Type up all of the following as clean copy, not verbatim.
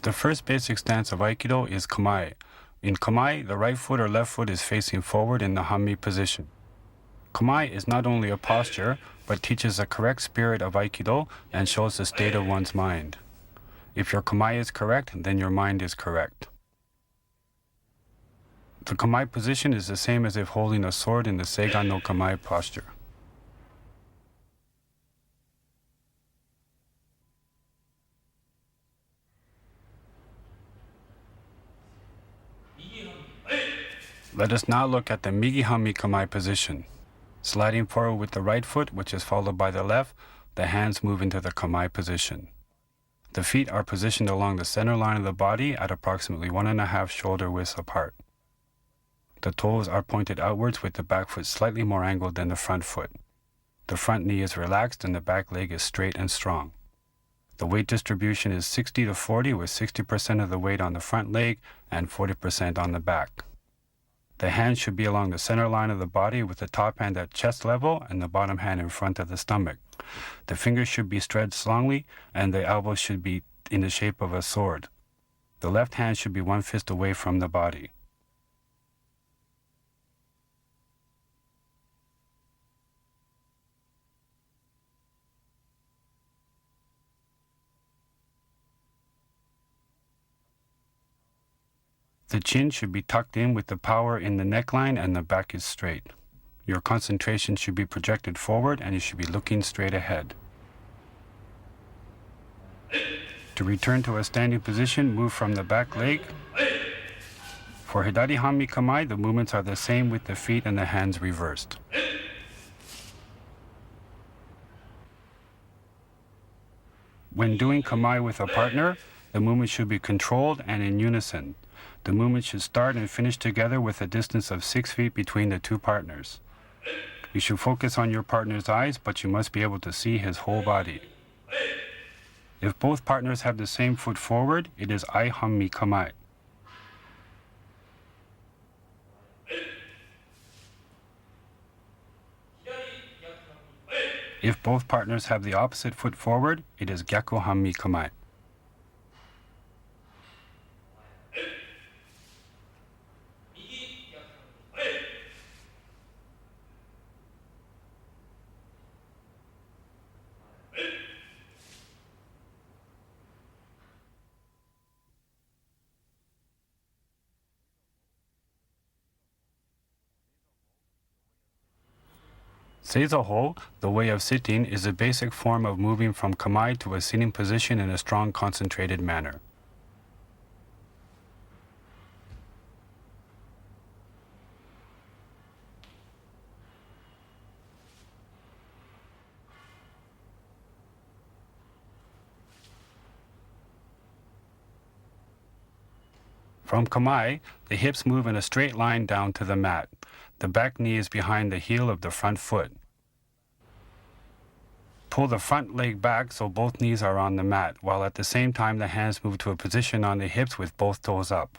The first basic stance of Aikido is Kamae. In Kamae, the right foot or left foot is facing forward in the Hanmi position. Kamae is not only a posture, but teaches the correct spirit of Aikido and shows the state of one's mind. If your Kamae is correct, then your mind is correct. The Kamae position is the same as if holding a sword in the Seigan no Kamae posture. Let us now look at the Migi Hanmi Kamae position. Sliding forward with the right foot, which is followed by the left, the hands move into the Kamae position. The feet are positioned along the center line of the body at approximately 1.5 shoulder widths apart. The toes are pointed outwards with the back foot slightly more angled than the front foot. The front knee is relaxed and the back leg is straight and strong. The weight distribution is 60-40, with 60% of the weight on the front leg and 40% on the back. The hands should be along the center line of the body with the top hand at chest level and the bottom hand in front of the stomach. The fingers should be stretched strongly and the elbows should be in the shape of a sword. The left hand should be one fist away from the body. The chin should be tucked in with the power in the neckline and the back is straight. Your concentration should be projected forward and you should be looking straight ahead. To return to a standing position, move from the back leg. For Hidari Hanmi Kamae, the movements are the same with the feet and the hands reversed. When doing Kamae with a partner, the movement should be controlled and in unison. The movement should start and finish together with a distance of 6 feet between the two partners. You should focus on your partner's eyes, but you must be able to see his whole body. If both partners have the same foot forward, it is Ai Hanmi Kamae. If both partners have the opposite foot forward, it is Gyaku Hanmi Kamae. Seiza-ho, the way of sitting, is a basic form of moving from Kamae to a sitting position in a strong, concentrated manner. From Kamae, the hips move in a straight line down to the mat. The back knee is behind the heel of the front foot. Pull the front leg back so both knees are on the mat, while at the same time the hands move to a position on the hips with both toes up.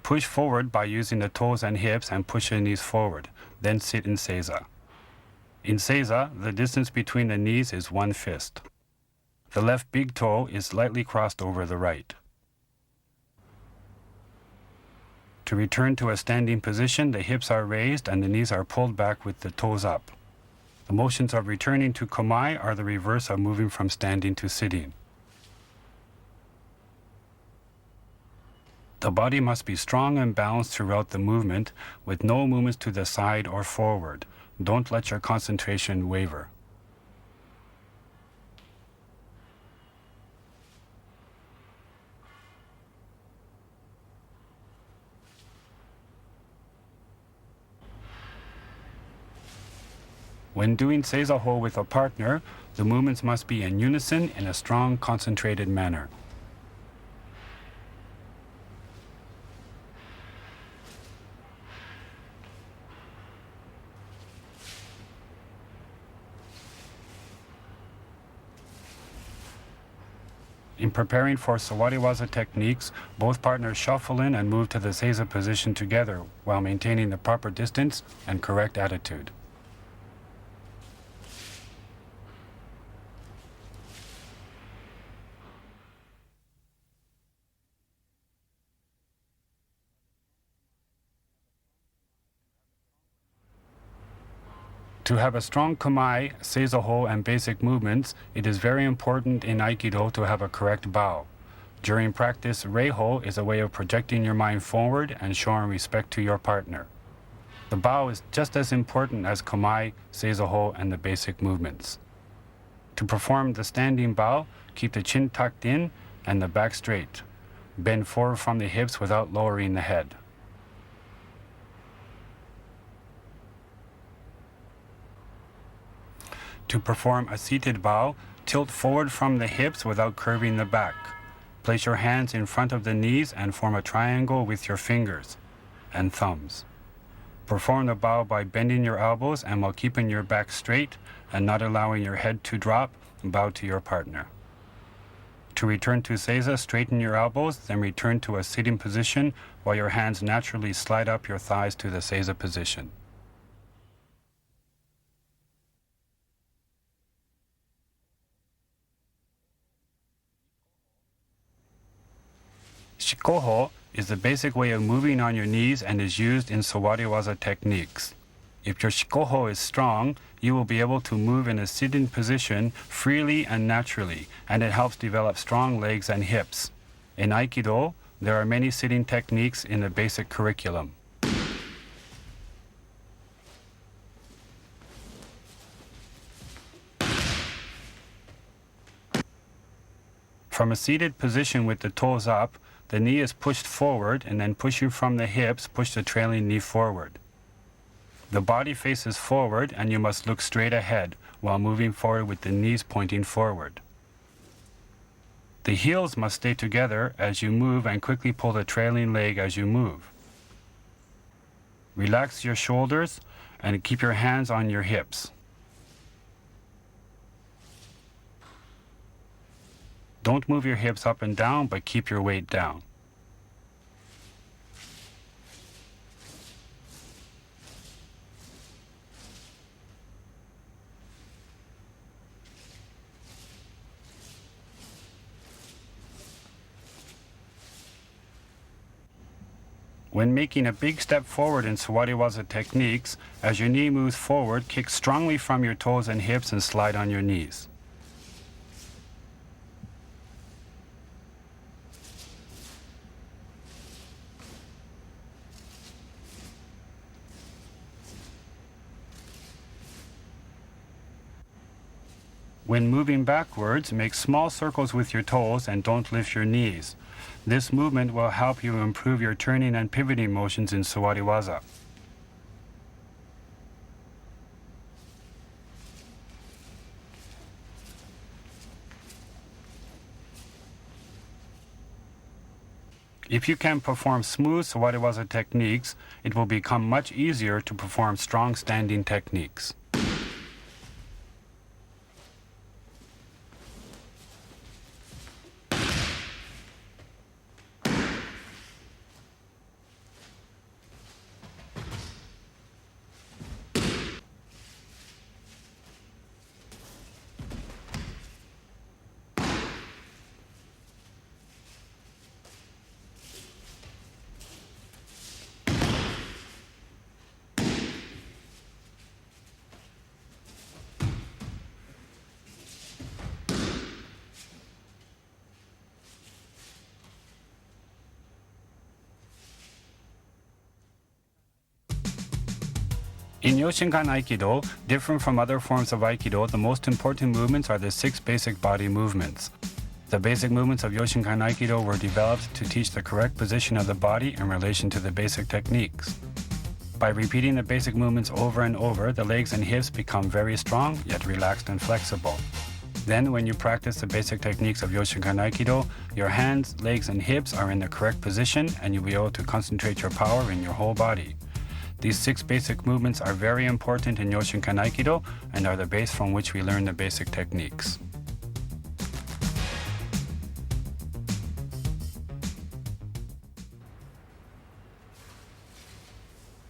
Push forward by using the toes and hips and push your knees forward, then sit in Seiza. In Seiza, the distance between the knees is one fist. The left big toe is slightly crossed over the right. To return to a standing position, the hips are raised and the knees are pulled back with the toes up. The motions of returning to Kamae are the reverse of moving from standing to sitting. The body must be strong and balanced throughout the movement, with no movements to the side or forward. Don't let your concentration waver. When doing Seiza-ho with a partner, the movements must be in unison in a strong, concentrated manner. In preparing for Sawariwaza techniques, both partners shuffle in and move to the Seiza position together while maintaining the proper distance and correct attitude. To have a strong kamae, seizoho, and basic movements, it is very important in Aikido to have a correct bow. During practice, reiho is a way of projecting your mind forward and showing respect to your partner. The bow is just as important as kamae, seizoho, and the basic movements. To perform the standing bow, keep the chin tucked in and the back straight. Bend forward from the hips without lowering the head. To perform a seated bow, tilt forward from the hips without curving the back. Place your hands in front of the knees and form a triangle with your fingers and thumbs. Perform the bow by bending your elbows and while keeping your back straight and not allowing your head to drop, bow to your partner. To return to seiza, straighten your elbows, then return to a sitting position while your hands naturally slide up your thighs to the seiza position. Shikoho is the basic way of moving on your knees and is used in Sawariwaza techniques. If your shikoho is strong, you will be able to move in a sitting position freely and naturally, and it helps develop strong legs and hips. In Aikido, there are many sitting techniques in the basic curriculum. From a seated position with the toes up, the knee is pushed forward and then pushing from the hips, push the trailing knee forward. The body faces forward and you must look straight ahead while moving forward with the knees pointing forward. The heels must stay together as you move and quickly pull the trailing leg as you move. Relax your shoulders and keep your hands on your hips. Don't move your hips up and down, but keep your weight down. When making a big step forward in Sawariwaza techniques, as your knee moves forward, kick strongly from your toes and hips and slide on your knees. When moving backwards, make small circles with your toes and don't lift your knees. This movement will help you improve your turning and pivoting motions in Sawariwaza. If you can perform smooth Sawariwaza techniques, it will become much easier to perform strong standing techniques. In Yoshinkan Aikido, different from other forms of Aikido, the most important movements are the 6 basic body movements. The basic movements of Yoshinkan Aikido were developed to teach the correct position of the body in relation to the basic techniques. By repeating the basic movements over and over, the legs and hips become very strong, yet relaxed and flexible. Then, when you practice the basic techniques of Yoshinkan Aikido, your hands, legs, and hips are in the correct position, and you'll be able to concentrate your power in your whole body. These 6 basic movements are very important in Yoshinkan Aikido and are the base from which we learn the basic techniques.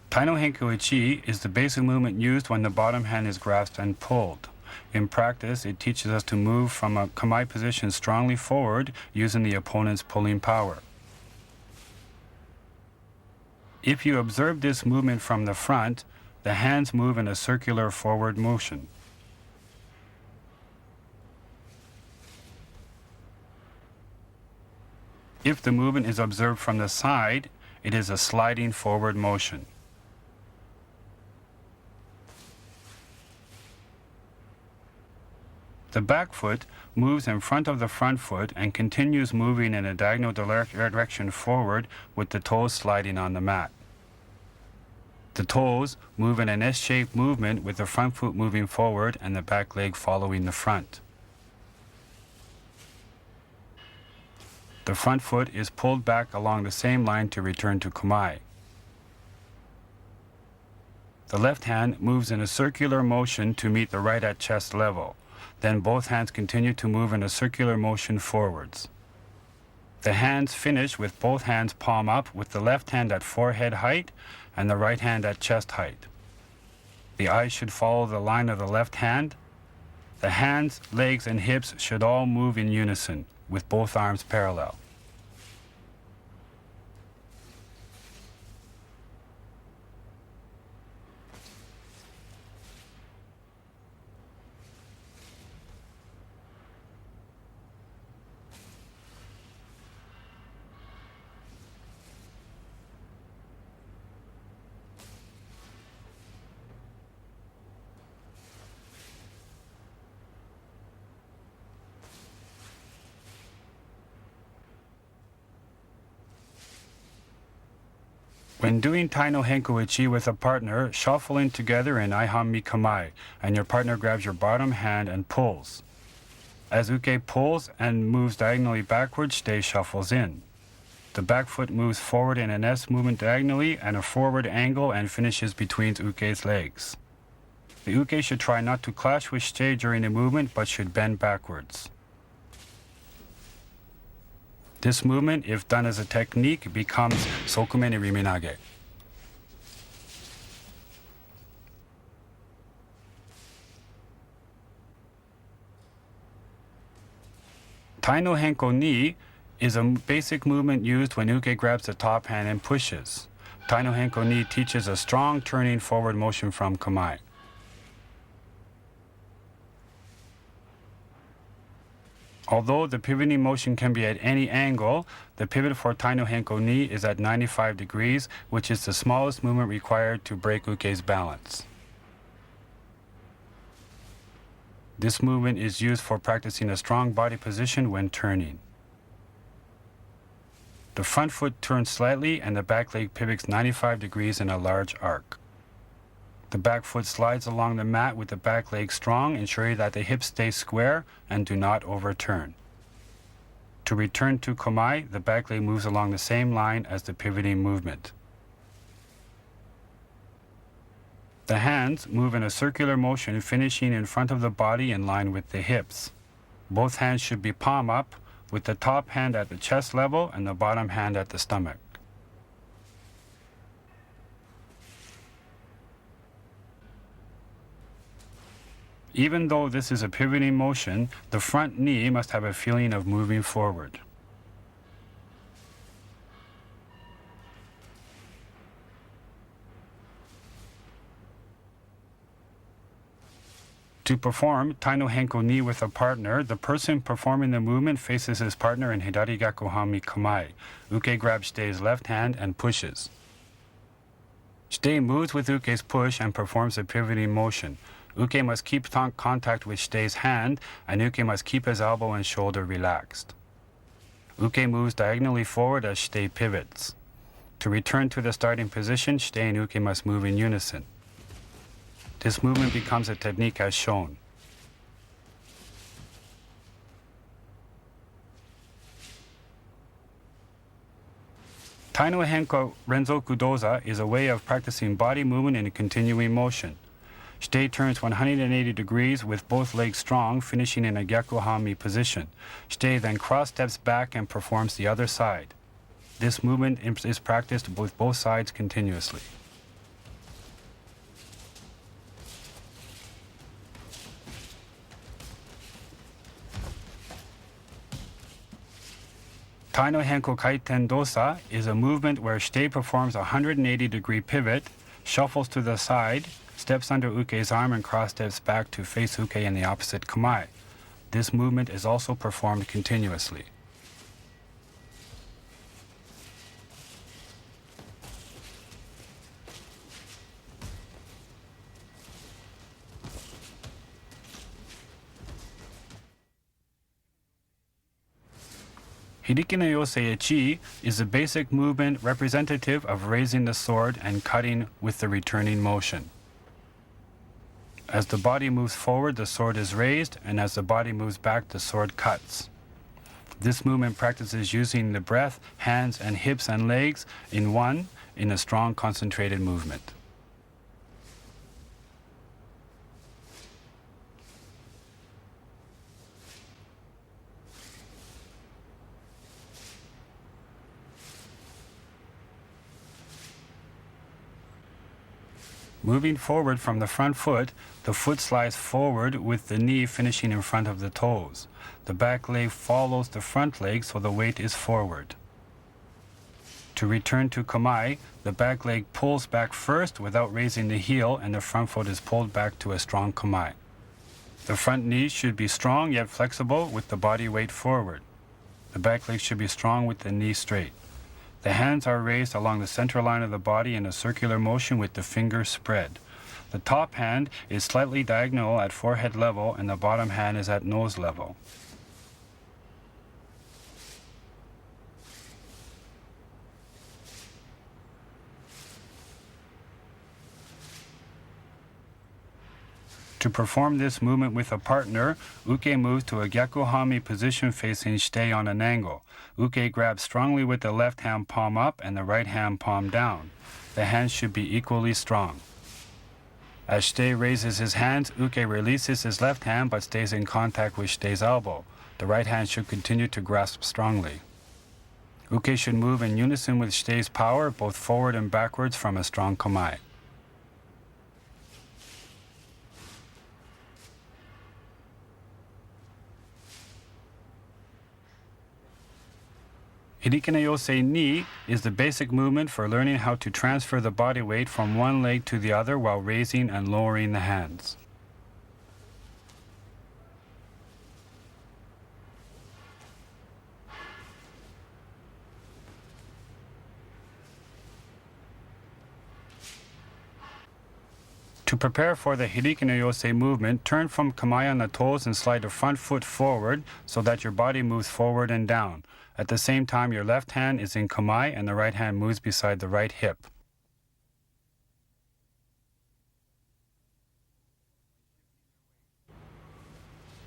Taino Henku Ichi is the basic movement used when the bottom hand is grasped and pulled. In practice, it teaches us to move from a kamae position strongly forward using the opponent's pulling power. If you observe this movement from the front, the hands move in a circular forward motion. If the movement is observed from the side, it is a sliding forward motion. The back foot moves in front of the front foot and continues moving in a diagonal direction forward with the toes sliding on the mat. The toes move in an S-shaped movement with the front foot moving forward and the back leg following the front. The front foot is pulled back along the same line to return to kamae. The left hand moves in a circular motion to meet the right at chest level. Then both hands continue to move in a circular motion forwards. The hands finish with both hands palm up, with the left hand at forehead height and the right hand at chest height. The eyes should follow the line of the left hand. The hands, legs, and hips should all move in unison, with both arms parallel. When doing Tai no Henko Ichi with a partner, shuffle in together in Aihanmi Kamae, and your partner grabs your bottom hand and pulls. As uke pulls and moves diagonally backwards, shite shuffles in. The back foot moves forward in an S movement diagonally and a forward angle and finishes between uke's legs. The uke should try not to clash with shite during the movement, but should bend backwards. This movement, if done as a technique, becomes sokumen riminage. Tai no Henko ni is a basic movement used when uke grabs the top hand and pushes. Tai no Henko ni teaches a strong turning forward motion from kamae. Although the pivoting motion can be at any angle, the pivot for Tai no Henko ni is at 95 degrees, which is the smallest movement required to break uke's balance. This movement is used for practicing a strong body position when turning. The front foot turns slightly and the back leg pivots 95 degrees in a large arc. The back foot slides along the mat with the back leg strong, ensuring that the hips stay square and do not overturn. To return to kamae, the back leg moves along the same line as the pivoting movement. The hands move in a circular motion, finishing in front of the body in line with the hips. Both hands should be palm up, with the top hand at the chest level and the bottom hand at the stomach. Even though this is a pivoting motion, the front knee must have a feeling of moving forward. To perform Tai no Henko ni with a partner, the person performing the movement faces his partner in Hidari Gyaku Hanmi Kamae. Uke grabs shite's left hand and pushes. Shite moves with uke's push and performs a pivoting motion. Uke must keep contact with shite's hand, and uke must keep his elbow and shoulder relaxed. Uke moves diagonally forward as shite pivots. To return to the starting position, shite and uke must move in unison. This movement becomes a technique as shown. Tai no Henko Renzoku Doza is a way of practicing body movement in a continuing motion. Shite turns 180 degrees with both legs strong, finishing in a Gyaku Hanmi position. Shite then cross steps back and performs the other side. This movement is practiced with both sides continuously. Tai no Henko Kaiten Dosa is a movement where shite performs a 180-degree pivot, shuffles to the side, steps under uke's arm and cross steps back to face uke in the opposite kamae. This movement is also performed continuously. Hiriki no Yosei Ichi is a basic movement representative of raising the sword and cutting with the returning motion. As the body moves forward, the sword is raised, and as the body moves back, the sword cuts. This movement practices using the breath, hands, and hips and legs in one in a strong concentrated movement. Moving forward from the front foot, the foot slides forward with the knee finishing in front of the toes. The back leg follows the front leg, so the weight is forward. To return to kamae, the back leg pulls back first without raising the heel, and the front foot is pulled back to a strong kamae. The front knee should be strong yet flexible with the body weight forward. The back leg should be strong with the knee straight. The hands are raised along the center line of the body in a circular motion with the fingers spread. The top hand is slightly diagonal at forehead level, and the bottom hand is at nose level. To perform this movement with a partner, uke moves to a gyakuhami position facing shite on an angle. Uke grabs strongly with the left hand palm up and the right hand palm down. The hands should be equally strong. As shite raises his hands, uke releases his left hand but stays in contact with shite's elbow. The right hand should continue to grasp strongly. Uke should move in unison with shite's power, both forward and backwards from a strong kamae. Hiriki no Yosei Ni is the basic movement for learning how to transfer the body weight from one leg to the other while raising and lowering the hands. To prepare for the Hiriki no Yosei movement, turn from kamae on the toes and slide the front foot forward so that your body moves forward and down. At the same time, your left hand is in kamae and the right hand moves beside the right hip.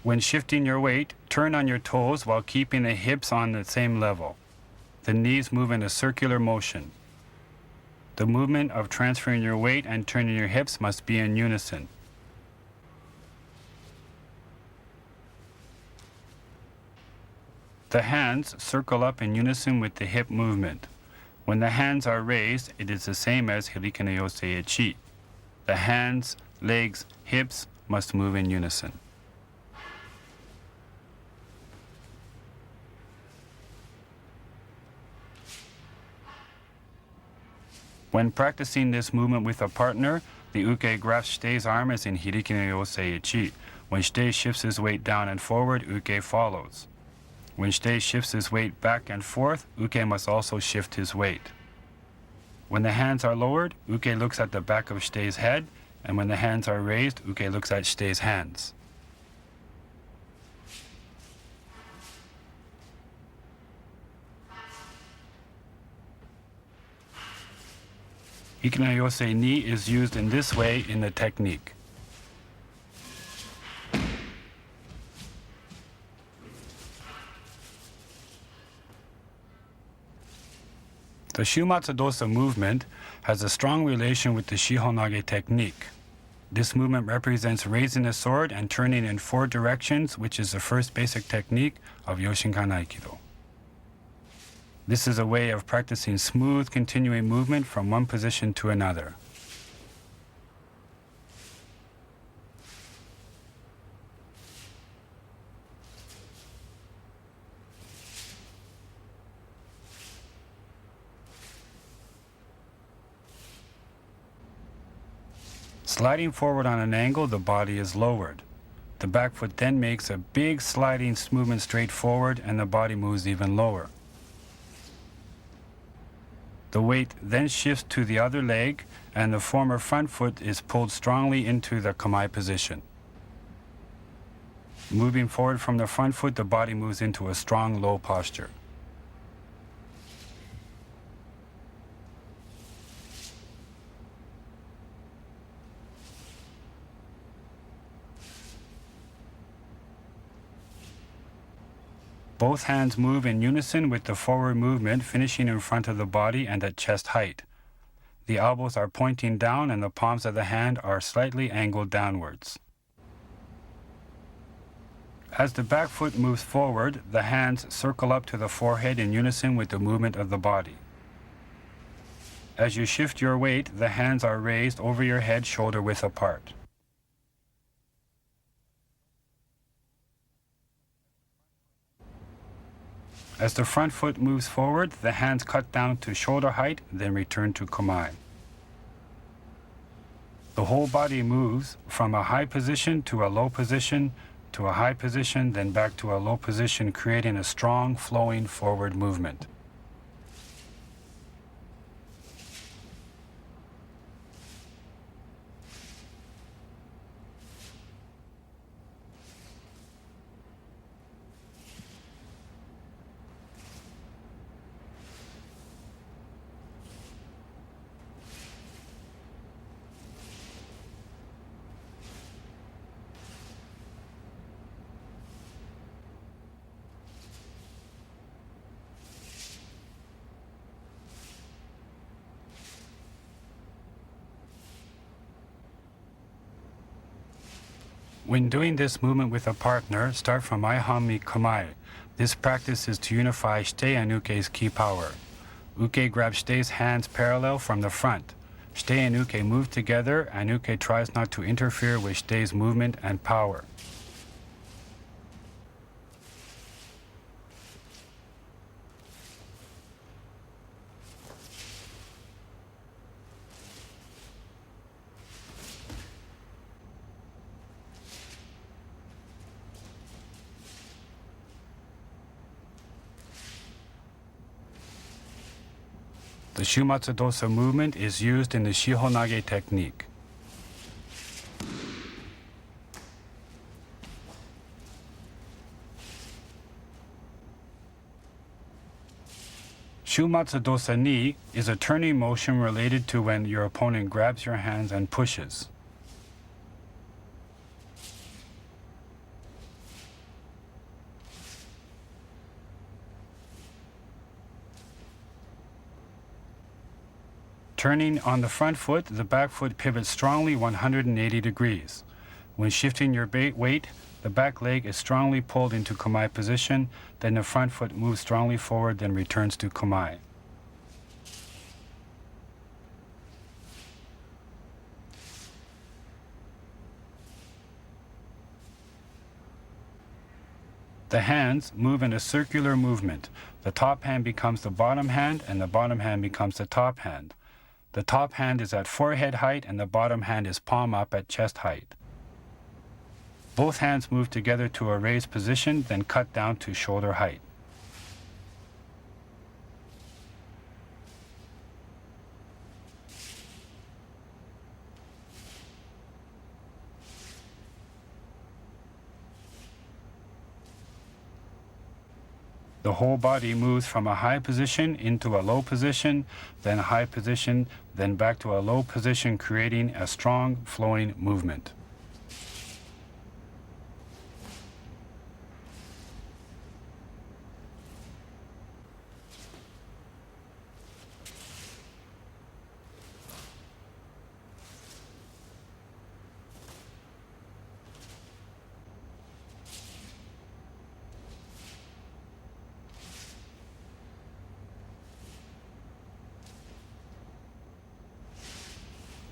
When shifting your weight, turn on your toes while keeping the hips on the same level. The knees move in a circular motion. The movement of transferring your weight and turning your hips must be in unison. The hands circle up in unison with the hip movement. When the hands are raised, it is the same as Hiriki no Yosei Ichi. The hands, legs, hips must move in unison. When practicing this movement with a partner, the uke grasps shite's arm as in Hiriki no Yosei Ichi. When shite shifts his weight down and forward, uke follows. When shite shifts his weight back and forth, uke must also shift his weight. When the hands are lowered, uke looks at the back of shite's head, and when the hands are raised, uke looks at shite's hands. Hiriki no Yosei Ni is used in this way in the technique. The Shumatsu Dosa movement has a strong relation with the Shihonage technique. This movement represents raising a sword and turning in 4 directions, which is the first basic technique of Yoshinkan Aikido. This is a way of practicing smooth, continuing movement from one position to another. Sliding forward on an angle, the body is lowered. The back foot then makes a big sliding movement straight forward, and the body moves even lower. The weight then shifts to the other leg, and the former front foot is pulled strongly into the kamae position. Moving forward from the front foot, the body moves into a strong low posture. Both hands move in unison with the forward movement, finishing in front of the body and at chest height. The elbows are pointing down and the palms of the hand are slightly angled downwards. As the back foot moves forward, the hands circle up to the forehead in unison with the movement of the body. As you shift your weight, the hands are raised over your head shoulder width apart. As the front foot moves forward, the hands cut down to shoulder height, then return to kamae. The whole body moves from a high position to a low position, to a high position, then back to a low position, creating a strong, flowing forward movement. When doing this movement with a partner, start from Aihami Kamae. This practice is to unify Shite and Uke's ki power. Uke grabs Shite's hands parallel from the front. Shite and Uke move together, and Uke tries not to interfere with Shite's movement and power. The Shumatsu Dosa movement is used in the Shihonage technique. Shumatsu Dosa Ni is a turning motion related to when your opponent grabs your hands and pushes. Turning on the front foot, the back foot pivots strongly 180 degrees. When shifting your weight, the back leg is strongly pulled into kamae position, then the front foot moves strongly forward, then returns to kamae. The hands move in a circular movement. The top hand becomes the bottom hand, and the bottom hand becomes the top hand. The top hand is at forehead height and the bottom hand is palm up at chest height. Both hands move together to a raised position, then cut down to shoulder height. The whole body moves from a high position into a low position, then a high position, then back to a low position, creating a strong flowing movement.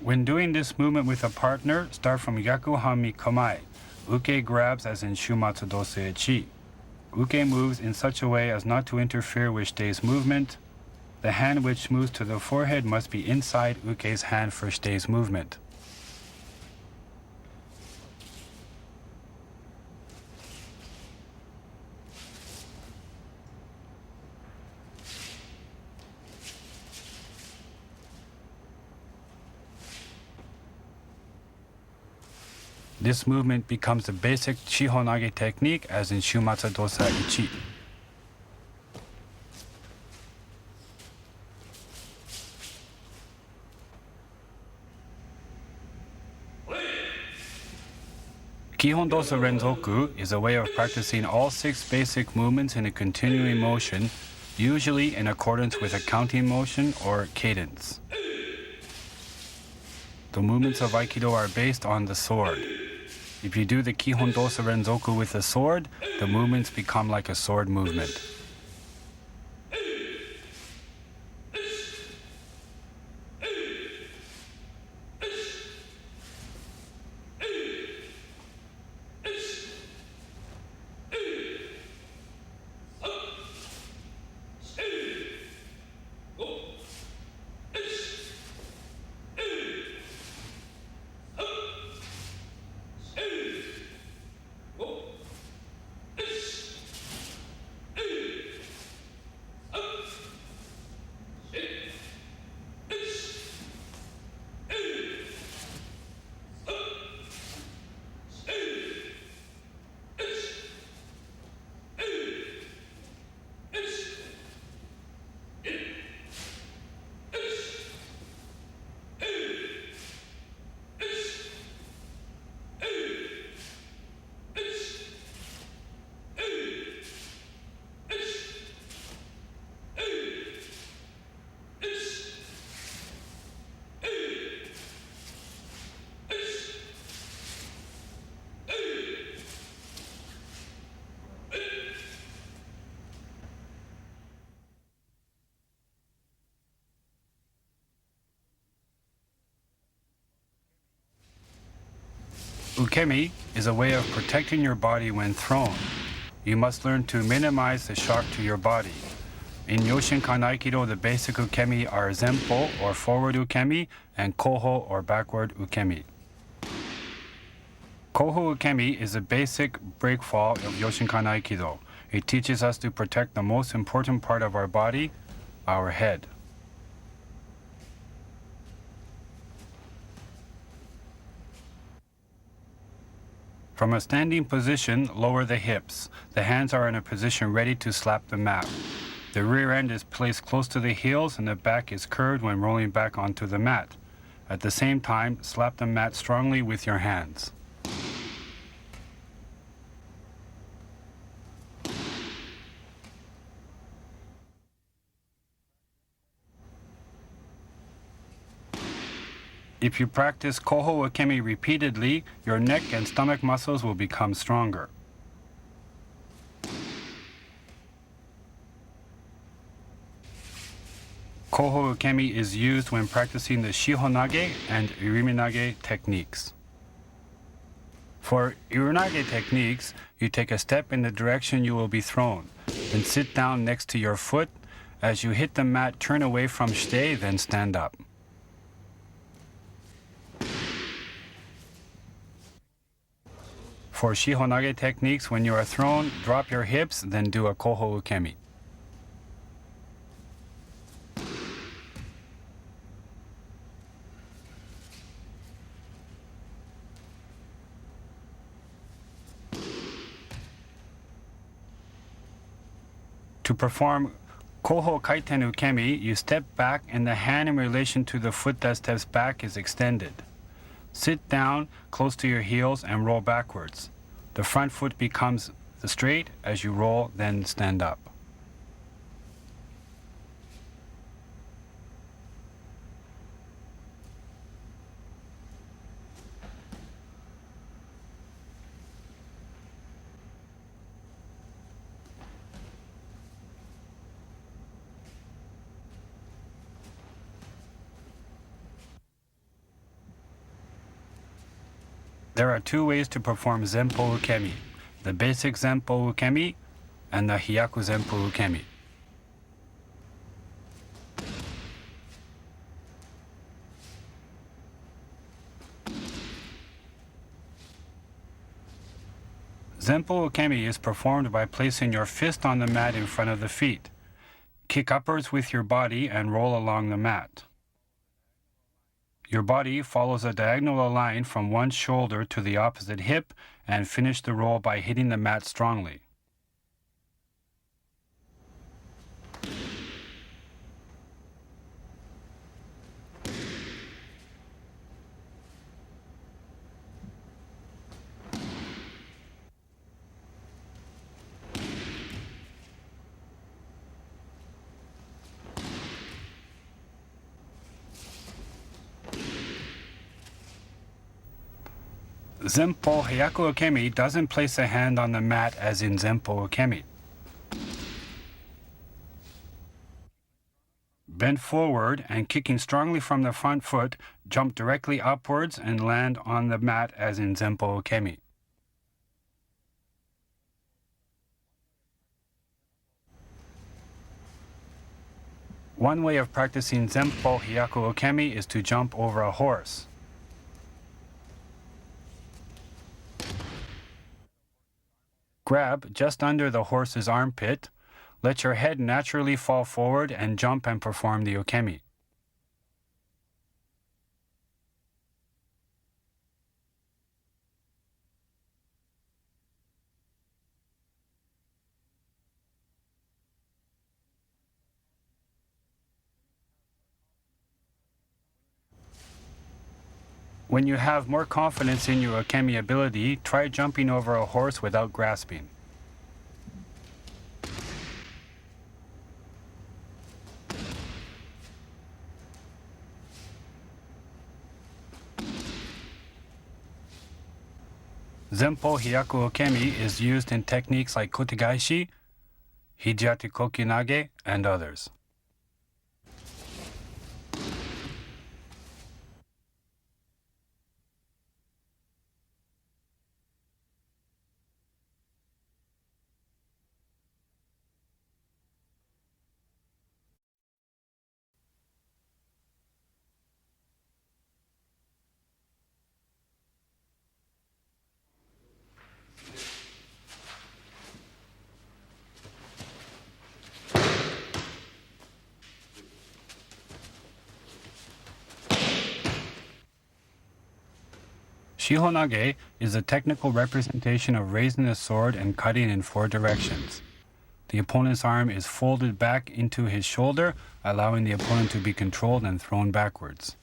When doing this movement with a partner, start from Yakuhami Kamae. Uke grabs as in Shumatsu Dosa Echi. Uke moves in such a way as not to interfere with Shite's movement. The hand which moves to the forehead must be inside Uke's hand for Shite's movement. This movement becomes the basic Shihonage technique as in Shumatsu Dosa Ichi. Kihon Dosa Renzoku is a way of practicing all 6 basic movements in a continuing motion, usually in accordance with a counting motion or cadence. The movements of Aikido are based on the sword. If you do the Kihon Dosa Renzoku with a sword, the movements become like a sword movement. Ukemi is a way of protecting your body when thrown. You must learn to minimize the shock to your body. In Yoshinkan Aikido, the basic ukemi are Zempo or forward ukemi and Koho or backward ukemi. Koho ukemi is a basic breakfall of Yoshinkan Aikido. It teaches us to protect the most important part of our body, our head. From a standing position, lower the hips. The hands are in a position ready to slap the mat. The rear end is placed close to the heels and the back is curved when rolling back onto the mat. At the same time, slap the mat strongly with your hands. If you practice Koho Ukemi repeatedly, your neck and stomach muscles will become stronger. Koho Ukemi is used when practicing the Shihonage and Iriminage techniques. For Irinage techniques, you take a step in the direction you will be thrown, then sit down next to your foot. As you hit the mat, turn away from shite, then stand up. For Shihonage techniques, when you are thrown, drop your hips, then do a Koho Ukemi. To perform Koho Kaiten Ukemi, you step back and the hand in relation to the foot that steps back is extended. Sit down close to your heels and roll backwards. The front foot becomes straight as you roll, then stand up. There are 2 ways to perform Zempo Ukemi, the basic Zempo Ukemi and the Hyaku Zempo Ukemi. Zempo Ukemi is performed by placing your fist on the mat in front of the feet. Kick upwards with your body and roll along the mat. Your body follows a diagonal line from one shoulder to the opposite hip and finish the roll by hitting the mat strongly. Zempo Hyaku Ukemi doesn't place a hand on the mat as in Zempo Ukemi. Bend forward and kicking strongly from the front foot, jump directly upwards and land on the mat as in Zempo Ukemi. One way of practicing Zempo Hyaku Ukemi is to jump over a horse. Grab just under the horse's armpit, let your head naturally fall forward and jump and perform the ukemi. When you have more confidence in your ukemi ability, try jumping over a horse without grasping. Zempo Hyaku Ukemi is used in techniques like kotegaishi, hijiate kokinage, and others. Shihonage is a technical representation of raising the sword and cutting in 4 directions. The opponent's arm is folded back into his shoulder, allowing the opponent to be controlled and thrown backwards.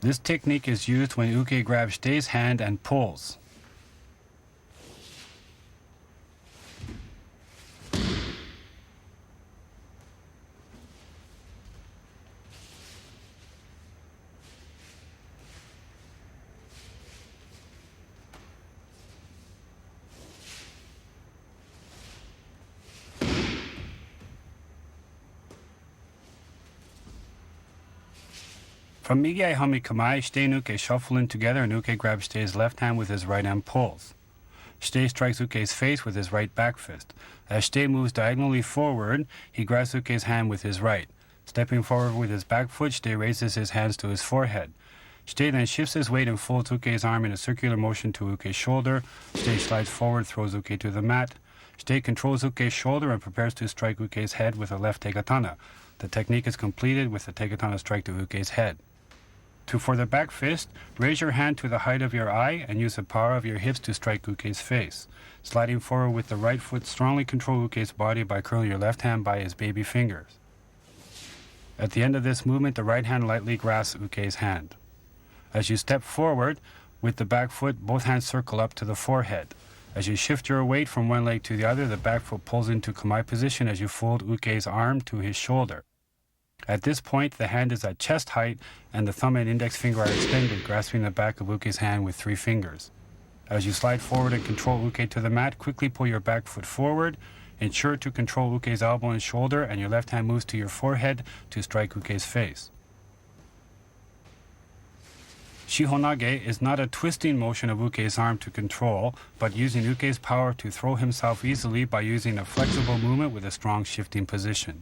This technique is used when uke grabs Shitei's hand and pulls. From Migi Hami Kamae, Shitei and Uke shuffle in together and Uke grabs Shitei's left hand with his right hand pulls. Shitei strikes Uke's face with his right back fist. As Shitei moves diagonally forward, he grabs Uke's hand with his right. Stepping forward with his back foot, Shitei raises his hands to his forehead. Shitei then shifts his weight and folds Uke's arm in a circular motion to Uke's shoulder. Shitei slides forward, throws Uke to the mat. Shitei controls Uke's shoulder and prepares to strike Uke's head with a left tegatana. The technique is completed with the tegatana strike to Uke's head. For the back fist, raise your hand to the height of your eye and use the power of your hips to strike Uke's face. Sliding forward with the right foot, strongly control Uke's body by curling your left hand by his baby fingers. At the end of this movement, the right hand lightly grasps Uke's hand. As you step forward, with the back foot, both hands circle up to the forehead. As you shift your weight from one leg to the other, the back foot pulls into kamae position as you fold Uke's arm to his shoulder. At this point, the hand is at chest height and the thumb and index finger are extended, grasping the back of Uke's hand with 3 fingers. As you slide forward and control Uke to the mat, quickly pull your back foot forward. Ensure to control Uke's elbow and shoulder, and your left hand moves to your forehead to strike Uke's face. Shihonage is not a twisting motion of Uke's arm to control, but using Uke's power to throw himself easily by using a flexible movement with a strong shifting position.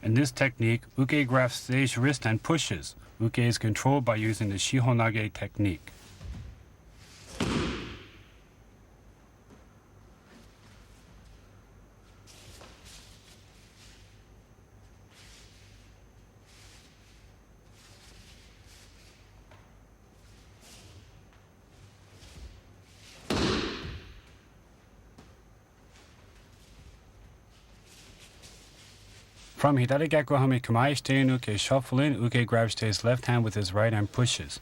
In this technique, uke grabs Stei's wrist and pushes. Uke is controlled by using the Shihonage technique. From Hidari Gaku Hami Kamae, Shitei and Uke shuffle in. Uke grabs Shitei's left hand with his right and pushes.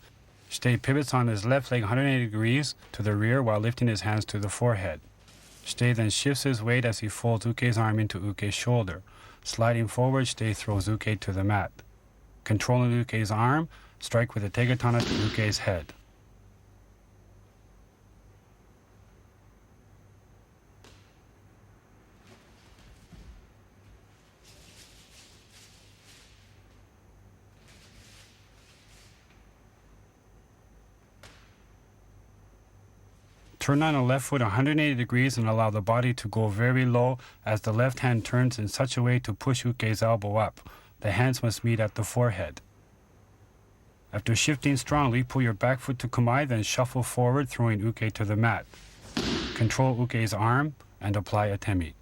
Shitei pivots on his left leg 180 degrees to the rear while lifting his hands to the forehead. Shitei then shifts his weight as he folds Uke's arm into Uke's shoulder. Sliding forward, Shitei throws Uke to the mat. Controlling Uke's arm, strike with a tegatana to Uke's head. Turn on the left foot 180 degrees and allow the body to go very low as the left hand turns in such a way to push Uke's elbow up. The hands must meet at the forehead. After shifting strongly, pull your back foot to Kamae, then shuffle forward, throwing Uke to the mat. Control Uke's arm and apply a temi.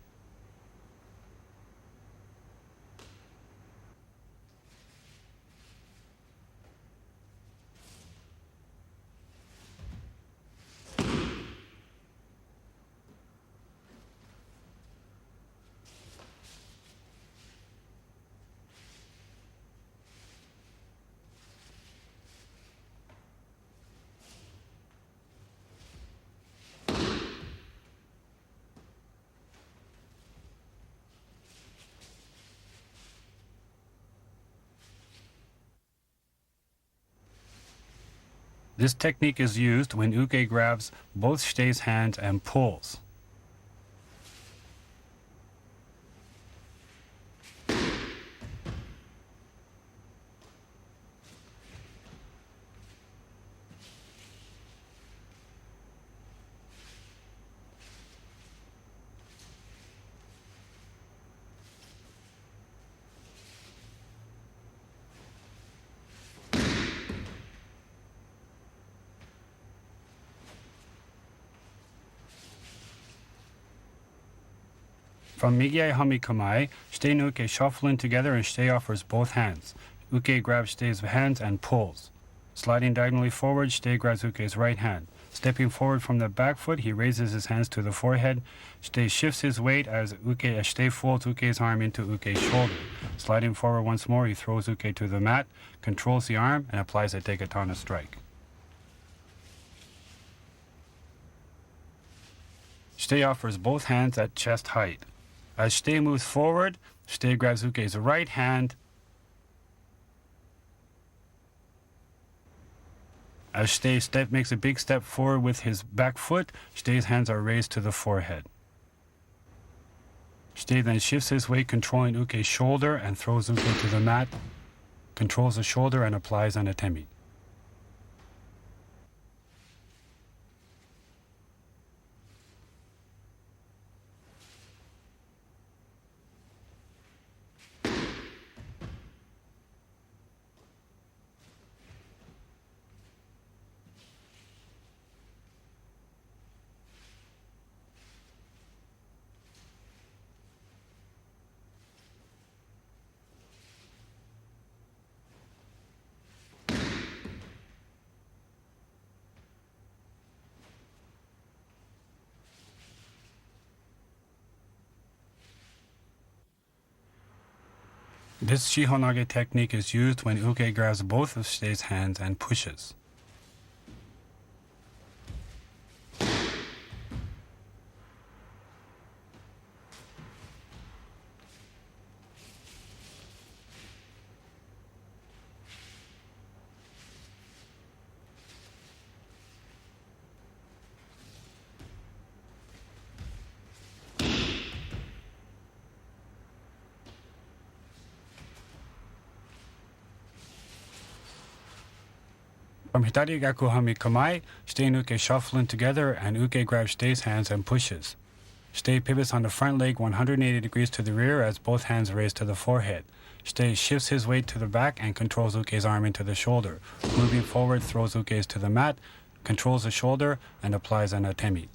This technique is used when Uke grabs both Shitei's hands and pulls. From Migiai Hami Kamae, Shitei and Uke shuffle in together and Shitei offers both hands. Uke grabs Shitei's hands and pulls. Sliding diagonally forward, Shitei grabs Uke's right hand. Stepping forward from the back foot, he raises his hands to the forehead. Shitei shifts his weight as Shitei folds Uke's arm into Uke's shoulder. Sliding forward once more, he throws Uke to the mat, controls the arm, and applies a tegatana strike. Shitei offers both hands at chest height. As Shitei moves forward, Shitei grabs Uke's right hand. As Shitei makes a big step forward with his back foot, Shitei's hands are raised to the forehead. Shitei then shifts his weight, controlling Uke's shoulder, and throws Uke to the mat, controls the shoulder, and applies an atemi. This Shihonage technique is used when Uke grabs both of Shitei's hands and pushes. From Hidari Gaku Hami Kamae, Shitei and Uke shuffle in together and Uke grabs Shitei's hands and pushes. Shite pivots on the front leg 180 degrees to the rear as both hands raised to the forehead. Shite shifts his weight to the back and controls Uke's arm into the shoulder. Moving forward, throws Uke's to the mat, controls the shoulder, and applies an atemi.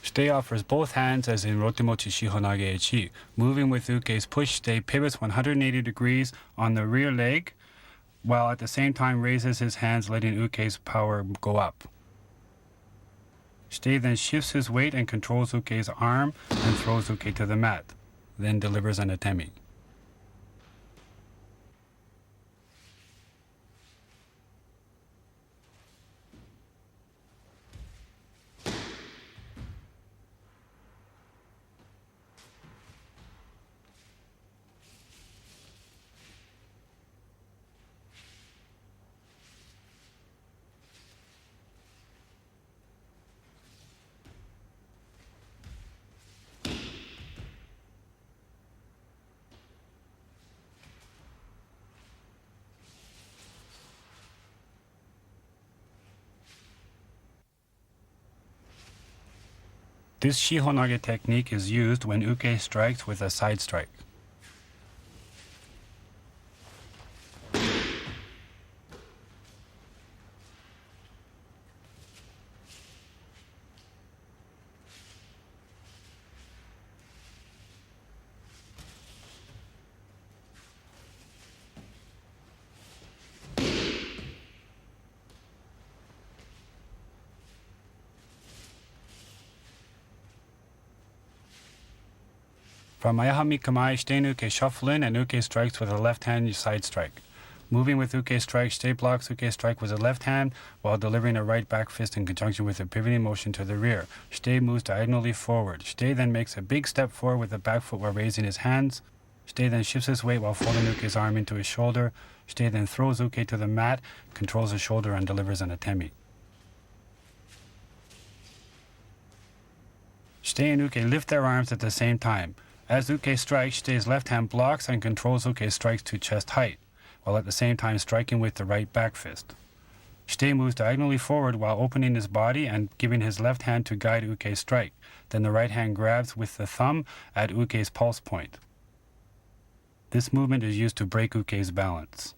Shite offers both hands as in Rotemochi Shihonage Echi. Moving with Uke's push, Shite pivots 180 degrees on the rear leg, while at the same time raises his hands, letting Uke's power go up. Shite then shifts his weight and controls Uke's arm and throws Uke to the mat, then delivers an atemi. This Shihonage technique is used when Uke strikes with a side strike. From Ayahami Kamae, Shite Uke shuffle in and Uke strikes with a left hand side strike. Moving with Uke strike, Shite blocks Uke strike with a left hand while delivering a right back fist in conjunction with a pivoting motion to the rear. Shite moves diagonally forward. Shite then makes a big step forward with the back foot while raising his hands. Shite then shifts his weight while folding Uke's arm into his shoulder. Shite then throws Uke to the mat, controls the shoulder, and delivers an atemi. Shite and Uke lift their arms at the same time. As Uke strikes, Shite's left hand blocks and controls Uke's strikes to chest height, while at the same time striking with the right back fist. Shite moves diagonally forward while opening his body and giving his left hand to guide Uke's strike. Then the right hand grabs with the thumb at Uke's pulse point. This movement is used to break Uke's balance.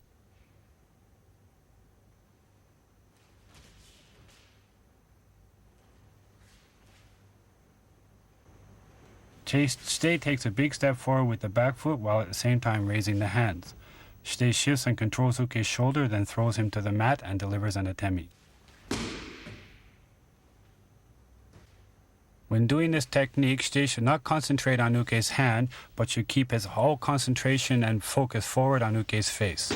Shite takes a big step forward with the back foot while at the same time raising the hands. Shite shifts and controls Uke's shoulder, then throws him to the mat and delivers an atemi. When doing this technique, Shite should not concentrate on Uke's hand, but should keep his whole concentration and focus forward on Uke's face.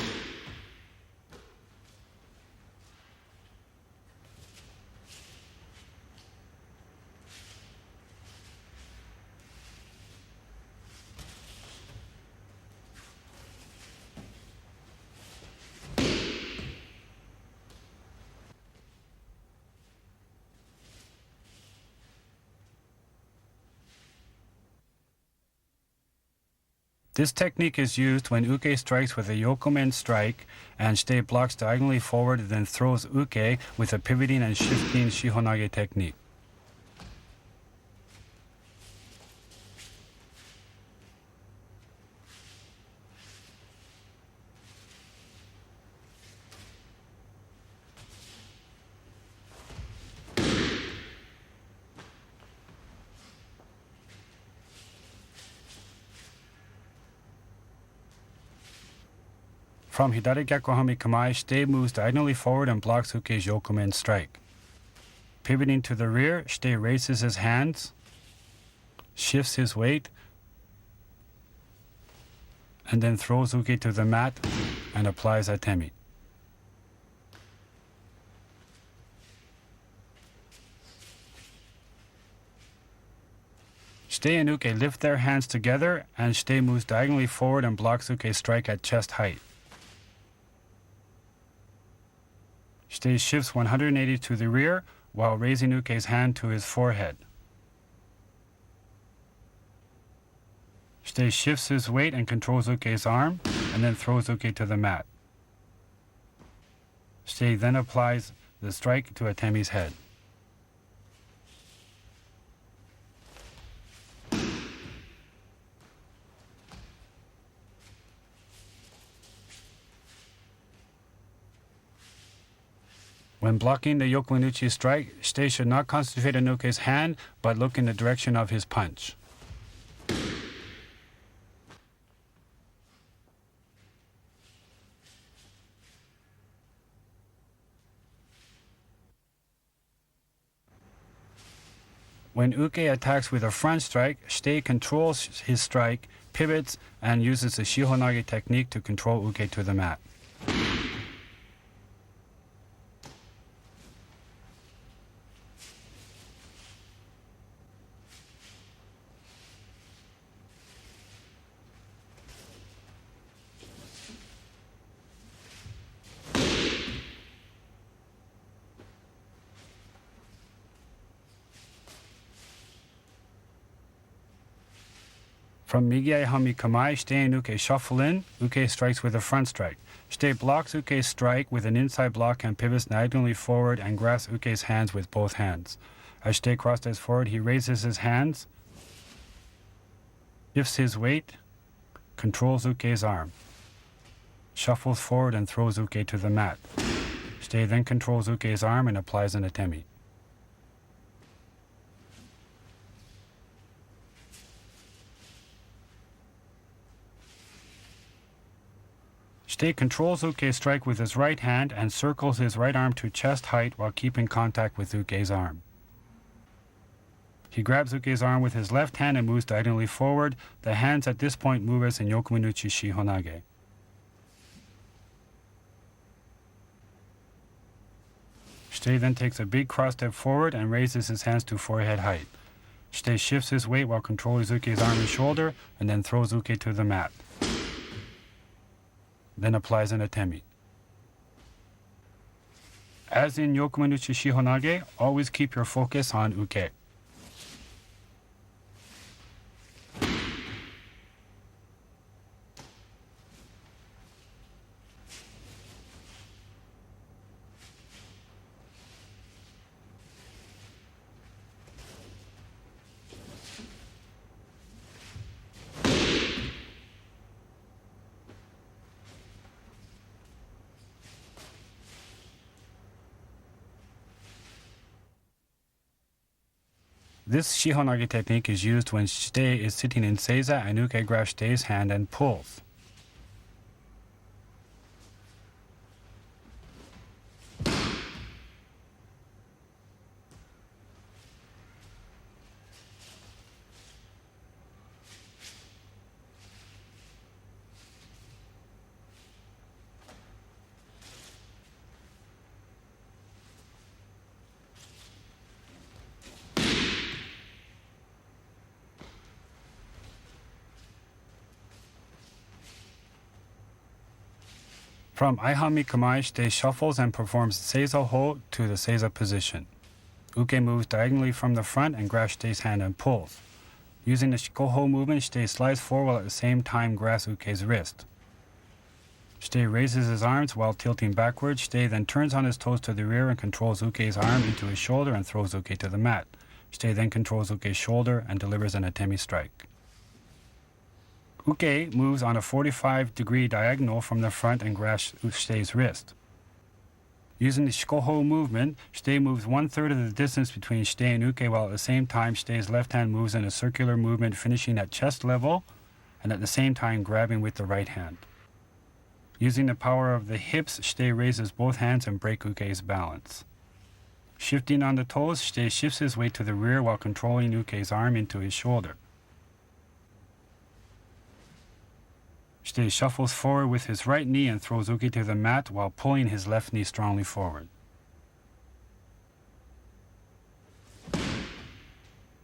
This technique is used when Uke strikes with a yokomen strike and Shite blocks diagonally forward, then throws Uke with a pivoting and shifting Shihonage technique. From Hidari Gyakuhami Kamae, Shite moves diagonally forward and blocks Uke's yokomen strike. Pivoting to the rear, Shite raises his hands, shifts his weight, and then throws Uke to the mat and applies atemi. Shite and Uke lift their hands together and Shite moves diagonally forward and blocks Uke's strike at chest height. Shite shifts 180 to the rear while raising Uke's hand to his forehead. Shite shifts his weight and controls Uke's arm and then throws Uke to the mat. Shitei then applies the strike to Atemi's head. When blocking the Yokomanuchi strike, Shitei should not concentrate on Uke's hand, but look in the direction of his punch. When Uke attacks with a front strike, Shitei controls his strike, pivots, and uses the Shihonage technique to control Uke to the mat. From Migiai Hami Kamae, Shitei and Uke shuffle in. Uke strikes with a front strike. Shitei blocks Uke's strike with an inside block and pivots diagonally forward and grasps Uke's hands with both hands. As Shitei crosses forward, he raises his hands, shifts his weight, controls Uke's arm, shuffles forward and throws Uke to the mat. Shitei then controls Uke's arm and applies an atemi. Shitei controls Uke's strike with his right hand and circles his right arm to chest height while keeping contact with Uke's arm. He grabs Uke's arm with his left hand and moves diagonally forward. The hands at this point move as in Yokomanuchi Shihonage. Shitei then takes a big cross step forward and raises his hands to forehead height. Shitei shifts his weight while controlling Uke's arm and shoulder and then throws Uke to the mat. Then applies an atemi. As in Yokomanuchi Shihonage, always keep your focus on Uke. This Shihonage technique is used when Shitei is sitting in Seiza and Uke grabs Shitei's hand and pulls. From Aihami Kamae, Shitei shuffles and performs Seiza Ho to the Seiza position. Uke moves diagonally from the front and grabs Shitei's hand and pulls. Using the Shikoho movement, Shitei slides forward while at the same time grasps Uke's wrist. Shitei raises his arms while tilting backwards. Shitei then turns on his toes to the rear and controls Uke's arm into his shoulder and throws Uke to the mat. Shitei then controls Uke's shoulder and delivers an atemi strike. Uke moves on a 45-degree diagonal from the front and grasps Shitei's wrist. Using the Shikoho movement, Shitei moves 1/3 of the distance between Shitei and Uke while at the same time Shitei's left hand moves in a circular movement finishing at chest level and at the same time grabbing with the right hand. Using the power of the hips, Shitei raises both hands and breaks Uke's balance. Shifting on the toes, Shitei shifts his weight to the rear while controlling Uke's arm into his shoulder. Shitei shuffles forward with his right knee and throws Uke to the mat while pulling his left knee strongly forward.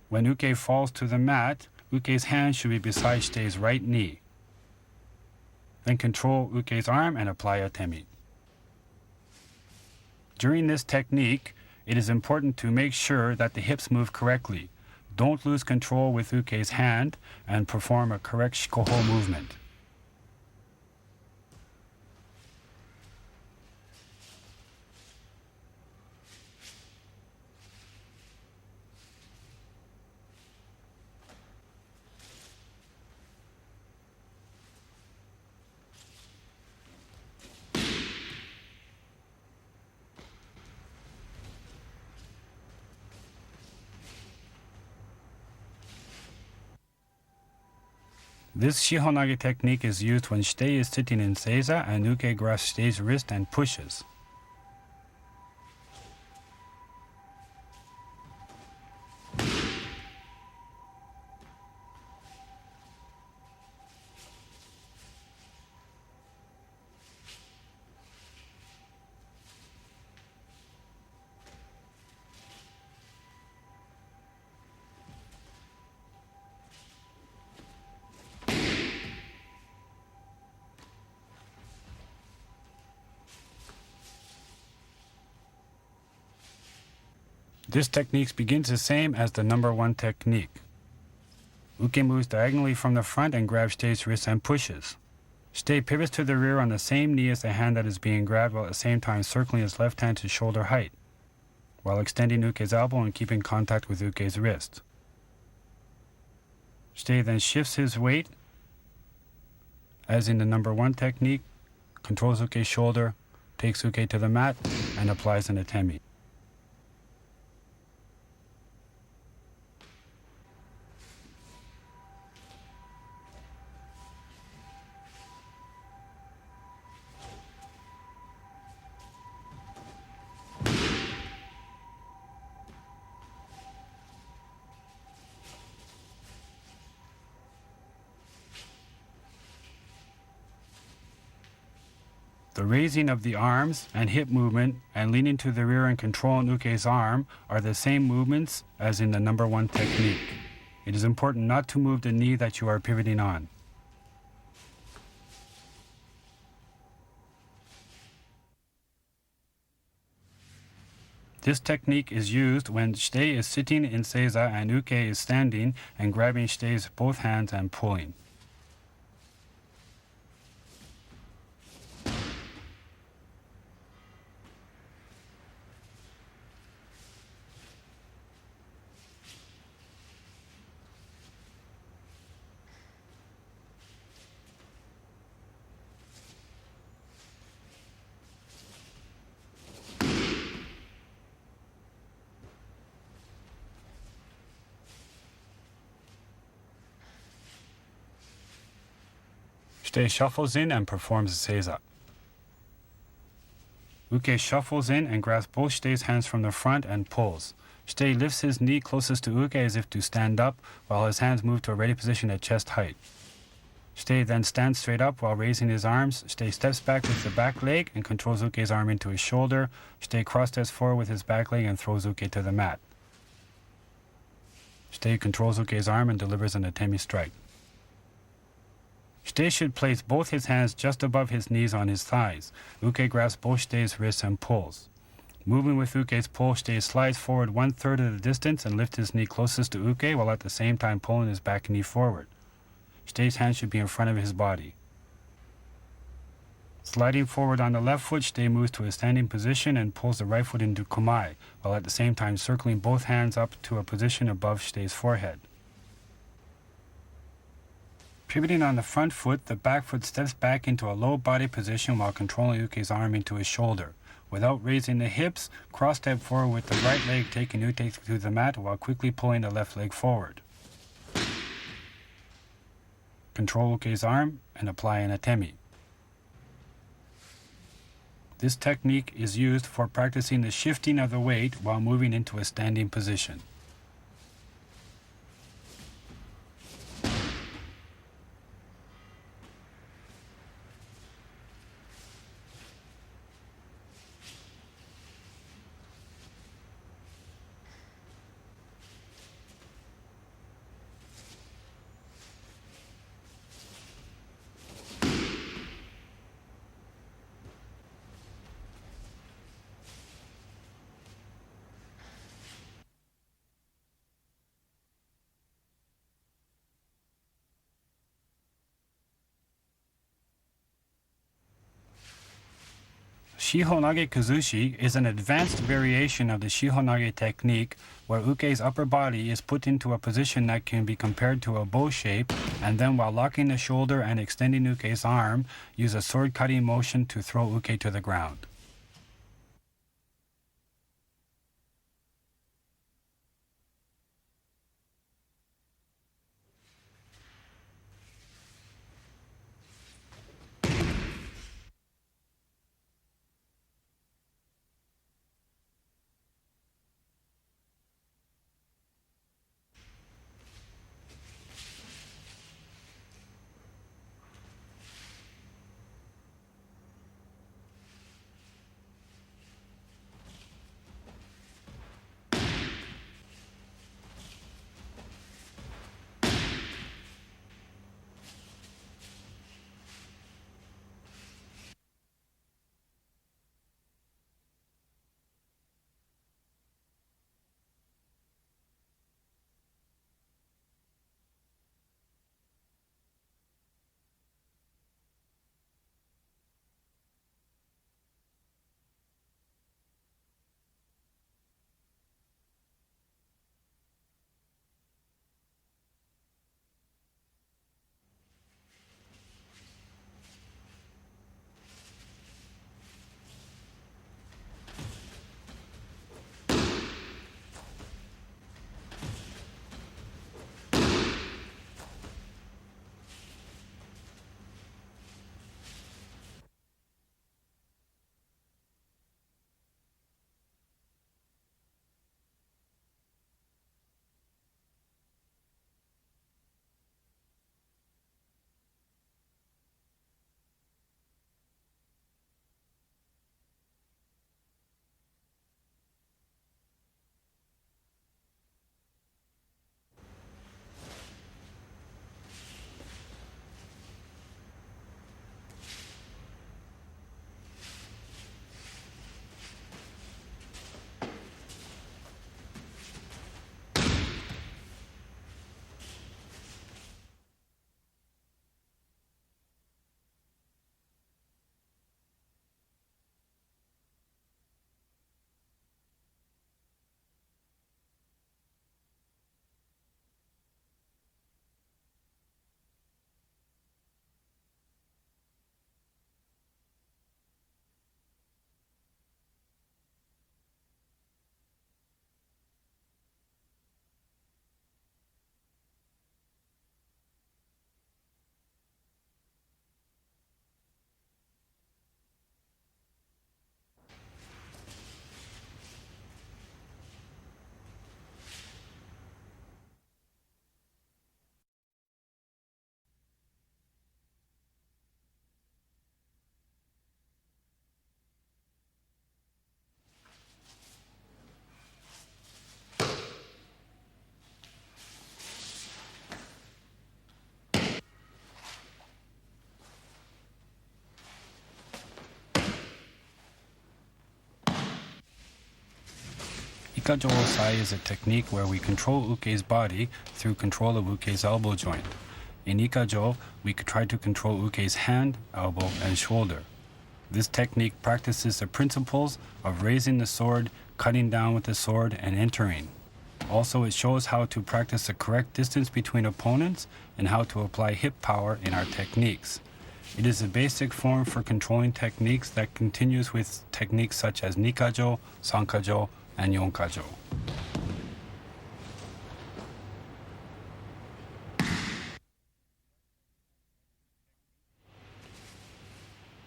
When Uke falls to the mat, Uke's hand should be beside Shitei's right knee. Then control Uke's arm and apply atemi. During this technique, it is important to make sure that the hips move correctly. Don't lose control with Uke's hand and perform a correct Shikoho movement. This Shihonage technique is used when Shitei is sitting in Seiza and Uke grasps Shitei's wrist and pushes. This technique begins the same as the number 1 technique. Uke moves diagonally from the front and grabs Shitei's wrist and pushes. Shitei pivots to the rear on the same knee as the hand that is being grabbed, while at the same time circling his left hand to shoulder height, while extending Uke's elbow and keeping contact with Uke's wrist. Shitei then shifts his weight, as in the number 1 technique, controls Uke's shoulder, takes Uke to the mat, and applies an atemi. The raising of the arms and hip movement and leaning to the rear and controlling Uke's arm are the same movements as in the number 1 technique. It is important not to move the knee that you are pivoting on. This technique is used when Shitei is sitting in Seiza and Uke is standing and grabbing Shitei's both hands and pulling. Shitei shuffles in and performs Seiza. Uke shuffles in and grabs both Shitei's hands from the front and pulls. Shitei lifts his knee closest to Uke as if to stand up, while his hands move to a ready position at chest height. Shitei then stands straight up while raising his arms. Shitei steps back with the back leg and controls Uke's arm into his shoulder. Shitei cross-steps forward with his back leg and throws Uke to the mat. Shitei controls Uke's arm and delivers an atemi strike. Shitei should place both his hands just above his knees on his thighs. Uke grabs both Shitei's wrists and pulls. Moving with Uke's pull, Shitei slides forward 1/3 of the distance and lifts his knee closest to Uke while at the same time pulling his back knee forward. Shitei's hand should be in front of his body. Sliding forward on the left foot, Shitei moves to a standing position and pulls the right foot into Komai, while at the same time circling both hands up to a position above Shitei's forehead. Pivoting on the front foot, the back foot steps back into a low body position while controlling Uke's arm into his shoulder. Without raising the hips, cross-step forward with the right leg, taking Uke to the mat while quickly pulling the left leg forward. Control Uke's arm and apply an atemi. This technique is used for practicing the shifting of the weight while moving into a standing position. Shihonage Kuzushi is an advanced variation of the Shihonage technique where Uke's upper body is put into a position that can be compared to a bow shape, and then while locking the shoulder and extending Uke's arm, use a sword-cutting motion to throw Uke to the ground. Ikajo Osai is a technique where we control Uke's body through control of Uke's elbow joint. In Ikajo, we try to control Uke's hand, elbow, and shoulder. This technique practices the principles of raising the sword, cutting down with the sword, and entering. Also, it shows how to practice the correct distance between opponents and how to apply hip power in our techniques. It is a basic form for controlling techniques that continues with techniques such as Nikajo, Sankajo, and Yonkajo.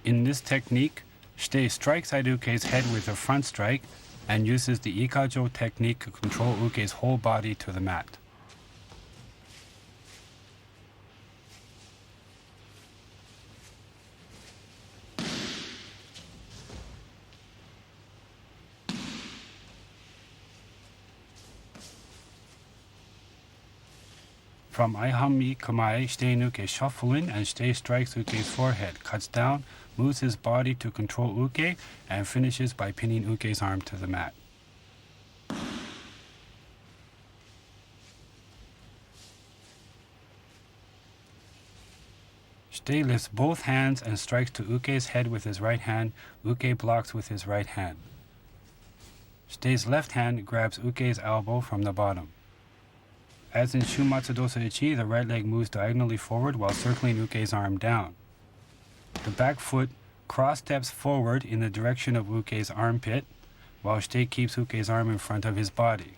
In this technique, Shitei strikes at Uke's head with a front strike and uses the Ikajo technique to control Uke's whole body to the mat. From Aihami Kamae, Shitei Uke shuffle in and Shitei strikes Uke's forehead, cuts down, moves his body to control Uke, and finishes by pinning Uke's arm to the mat. Shitei lifts both hands and strikes to Uke's head with his right hand. Uke blocks with his right hand. Shitei's left hand grabs Uke's elbow from the bottom. As in Shumatsu Dosa Ichi, the right leg moves diagonally forward while circling Uke's arm down. The back foot cross steps forward in the direction of Uke's armpit, while Shitei keeps Uke's arm in front of his body.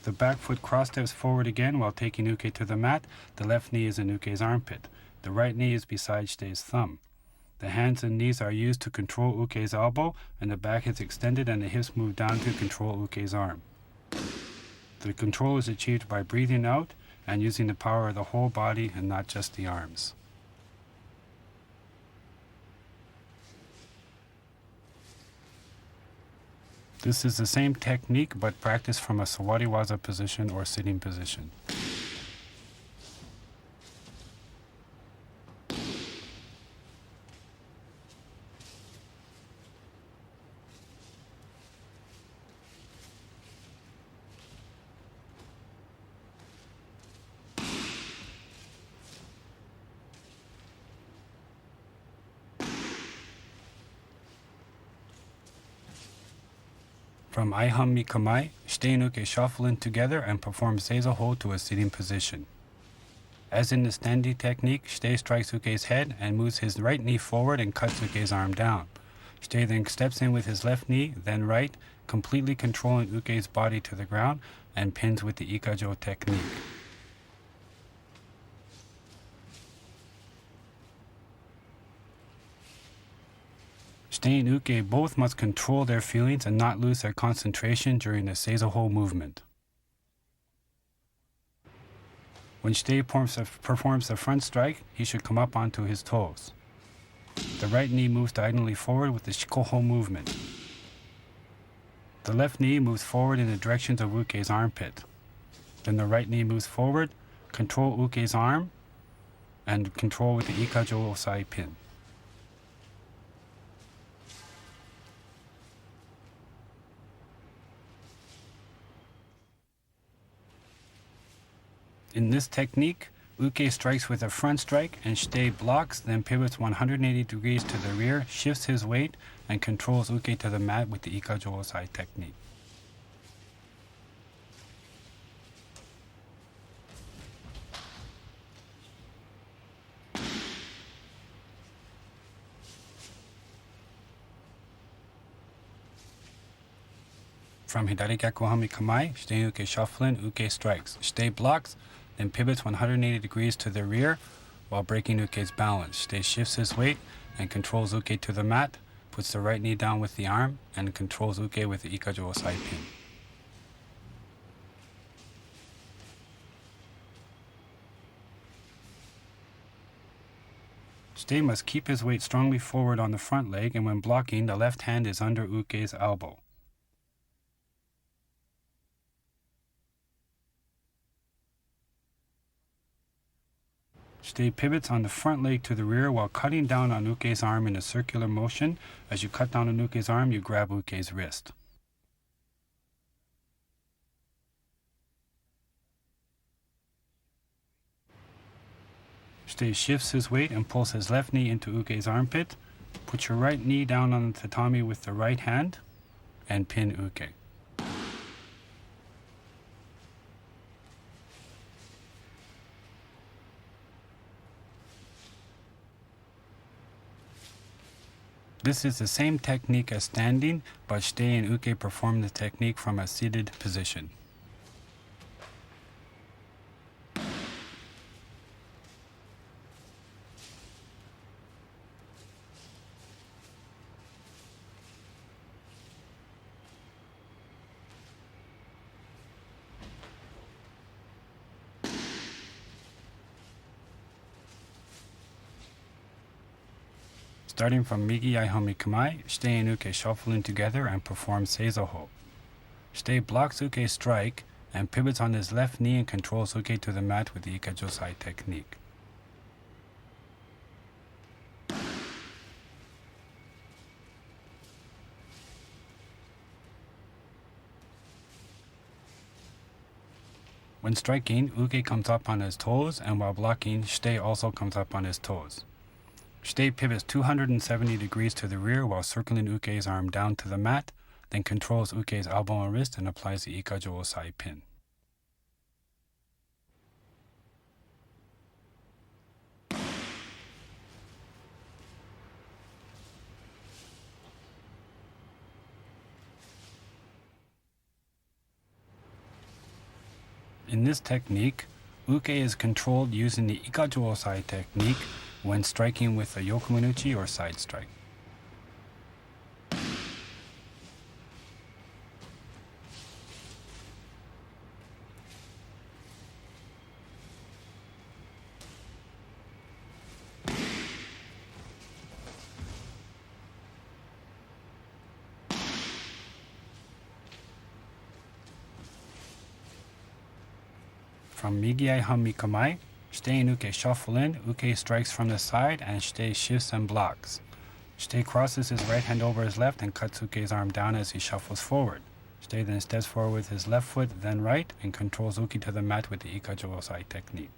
The back foot cross steps forward again while taking Uke to the mat. The left knee is in Uke's armpit. The right knee is beside Shitei's thumb. The hands and knees are used to control Uke's elbow, and the back is extended and the hips move down to control Uke's arm. The control is achieved by breathing out and using the power of the whole body and not just the arms. This is the same technique but practiced from a Sawariwaza position or sitting position. From Aihami Kamae, Shitei and Uke shuffle in together and perform Seizo to a sitting position. As in the Stendi technique, Shitei strikes Uke's head and moves his right knee forward and cuts Uke's arm down. Shitei then steps in with his left knee, then right, completely controlling Uke's body to the ground and pins with the Ikajo technique. Shitei and Uke both must control their feelings and not lose their concentration during the Seizo movement. When Shitei performs the front strike, he should come up onto his toes. The right knee moves diagonally forward with the Shikoho movement. The left knee moves forward in the direction of Uke's armpit. Then the right knee moves forward, control Uke's arm, and control with the Ikajo Osai pin. In this technique, Uke strikes with a front strike and Shitei blocks, then pivots 180 degrees to the rear, shifts his weight, and controls Uke to the mat with the Ikajo Osai technique. From Hidari Gyakuhami Kamae, Shitei and Uke shuffle in, Uke strikes. Shitei blocks, then pivots 180 degrees to the rear while breaking Uke's balance. Shitei shifts his weight and controls Uke to the mat, puts the right knee down with the arm, and controls Uke with the Ikajo Osai pin. Shitei must keep his weight strongly forward on the front leg, and when blocking, the left hand is under Uke's elbow. Shitei pivots on the front leg to the rear while cutting down on Uke's arm in a circular motion. As you cut down on Uke's arm, you grab Uke's wrist. Shite shifts his weight and pulls his left knee into Uke's armpit. Put your right knee down on the tatami with the right hand and pin Uke. This is the same technique as standing, but Shite and Uke perform the technique from a seated position. Starting from Migi Aihami Kamae, Shite and Uke shuffle in together and perform Seizoho. Shite blocks Uke's strike and pivots on his left knee and controls Uke to the mat with the Ikajosai technique. When striking, Uke comes up on his toes, and while blocking, Shite also comes up on his toes. Shite pivots 270 degrees to the rear while circling Uke's arm down to the mat, then controls Uke's elbow and wrist and applies the Ikajo Osai pin. In this technique, Uke is controlled using the Ikajo Osai technique when striking with a Yokomenuchi or side strike. From Migi Aihami Kamae, Shite and Uke shuffle in, Uke strikes from the side, and Shite shifts and blocks. Shite crosses his right hand over his left and cuts Uke's arm down as he shuffles forward. Shite then steps forward with his left foot, then right, and controls Uke to the mat with the Ikajo Osai technique.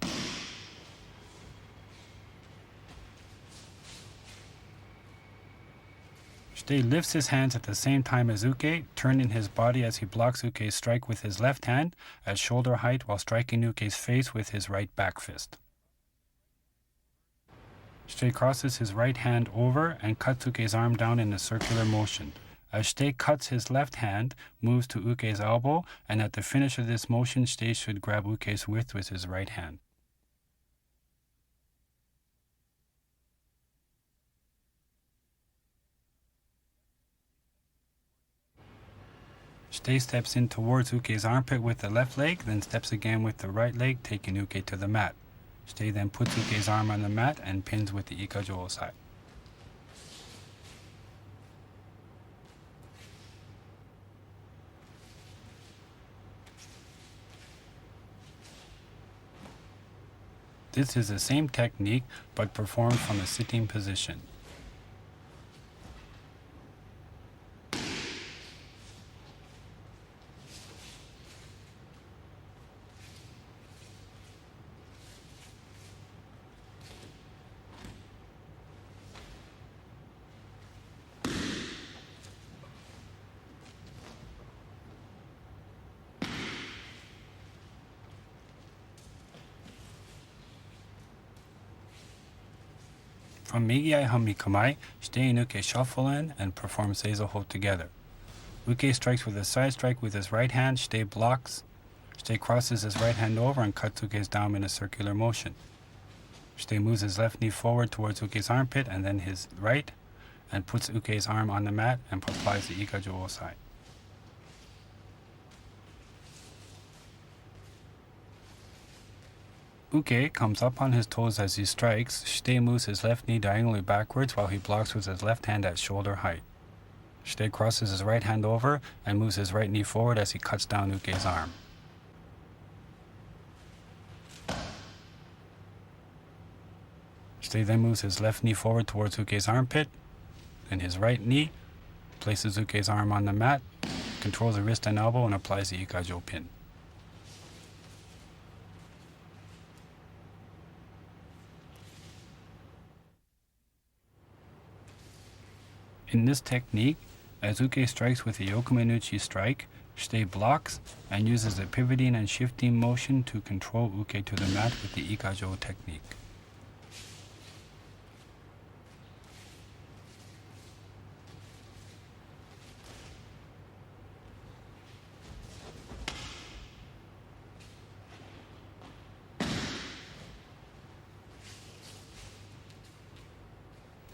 Shite lifts his hands at the same time as Uke, turning his body as he blocks Uke's strike with his left hand at shoulder height while striking Uke's face with his right back fist. Shite crosses his right hand over and cuts Uke's arm down in a circular motion. As Shite cuts his left hand, moves to Uke's elbow, and at the finish of this motion, Shite should grab Uke's wrist with his right hand. Shite steps in towards Uke's armpit with the left leg, then steps again with the right leg, taking Uke to the mat. Shite then puts Uke's arm on the mat and pins with the Ikajo Osai. This is the same technique, but performed from a sitting position. From Migi Aihami Kamae, Shite and Uke shuffle in and perform Seizoho together. Uke strikes with a side strike with his right hand, Shite blocks. Shite crosses his right hand over and cuts Uke's down in a circular motion. Shite moves his left knee forward towards Uke's armpit and then his right, and puts Uke's arm on the mat and applies the Ikajo Osai. Uke comes up on his toes as he strikes. Shite moves his left knee diagonally backwards while he blocks with his left hand at shoulder height. Shite crosses his right hand over and moves his right knee forward as he cuts down Uke's arm. Shite then moves his left knee forward towards Uke's armpit, then his right knee, places Uke's arm on the mat, controls the wrist and elbow, and applies the Ikajo pin. In this technique, as Uke strikes with the Yokomenuchi strike, Shite blocks and uses a pivoting and shifting motion to control Uke to the mat with the Ikajo technique.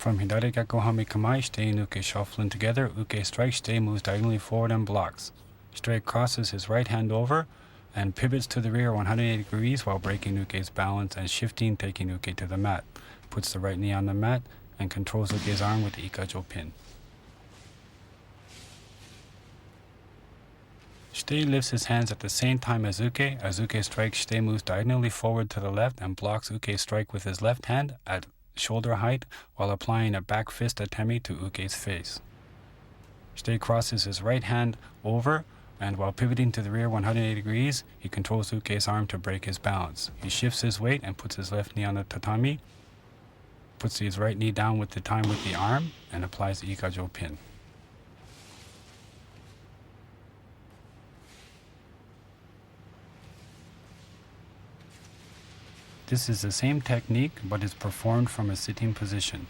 From Hidari Gakko Hami Kamae, Shite and Uke shuffling together, Uke strikes, Shite moves diagonally forward and blocks. Shite crosses his right hand over and pivots to the rear 180 degrees while breaking Uke's balance and shifting, taking Uke to the mat. Puts the right knee on the mat and controls Uke's arm with the Ikajo pin. Shite lifts his hands at the same time as Uke. As Uke strikes, Shite moves diagonally forward to the left and blocks Uke's strike with his left hand at shoulder height while applying a back fist atemi to Uke's face. Shite crosses his right hand over and while pivoting to the rear 180 degrees, he controls Uke's arm to break his balance. He shifts his weight and puts his left knee on the tatami, puts his right knee down with the time with the arm, and applies the Ikajo pin. This is the same technique, but is performed from a sitting position.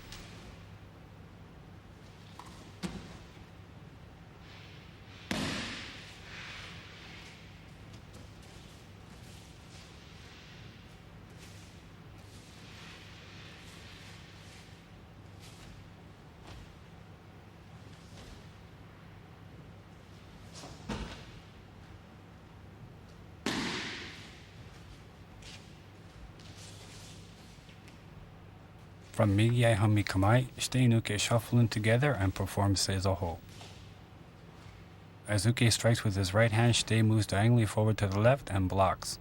From Migiai Hami Kamae, Shite and Uke shuffling together and perform Seizoho. As Uke strikes with his right hand, Shite moves diagonally forward to the left and blocks.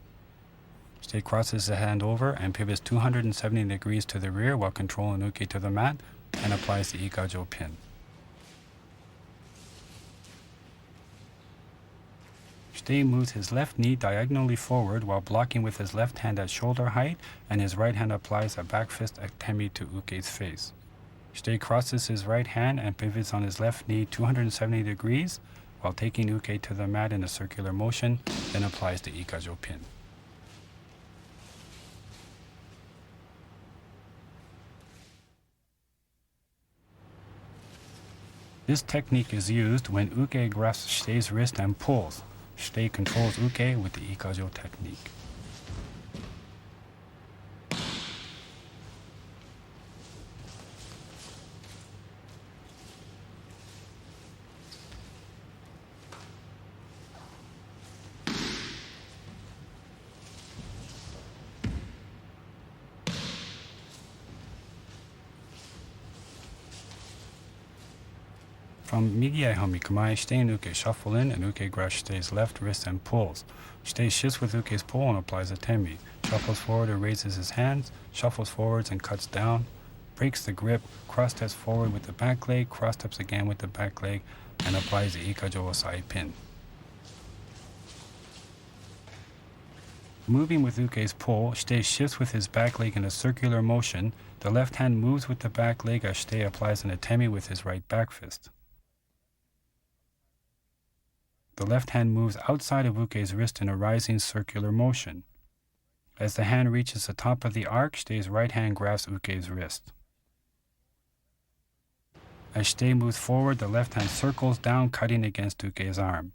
Shite crosses the hand over and pivots 270 degrees to the rear while controlling Uke to the mat and applies the Ikajo pin. Shite moves his left knee diagonally forward while blocking with his left hand at shoulder height, and his right hand applies a back fist atemi to Uke's face. Shite crosses his right hand and pivots on his left knee 270 degrees while taking Uke to the mat in a circular motion, then applies the Ikajo pin. This technique is used when Uke grasps Shite's wrist and pulls. Shite controls Uke with the Ikajo technique. From Migiai Hami Kamae, Shite and Uke shuffle in and Uke grasps Shite's left wrist and pulls. Shite shifts with Uke's pull and applies a temi. Shuffles forward and raises his hands, shuffles forwards and cuts down, breaks the grip, cross steps forward with the back leg, cross steps again with the back leg, and applies the Ikajo Osai pin. Moving with Uke's pull, Shite shifts with his back leg in a circular motion. The left hand moves with the back leg as Shite applies an atemi with his right back fist. The left hand moves outside of Uke's wrist in a rising circular motion. As the hand reaches the top of the arc, Shite's right hand grasps Uke's wrist. As Shite moves forward, the left hand circles down, cutting against Uke's arm.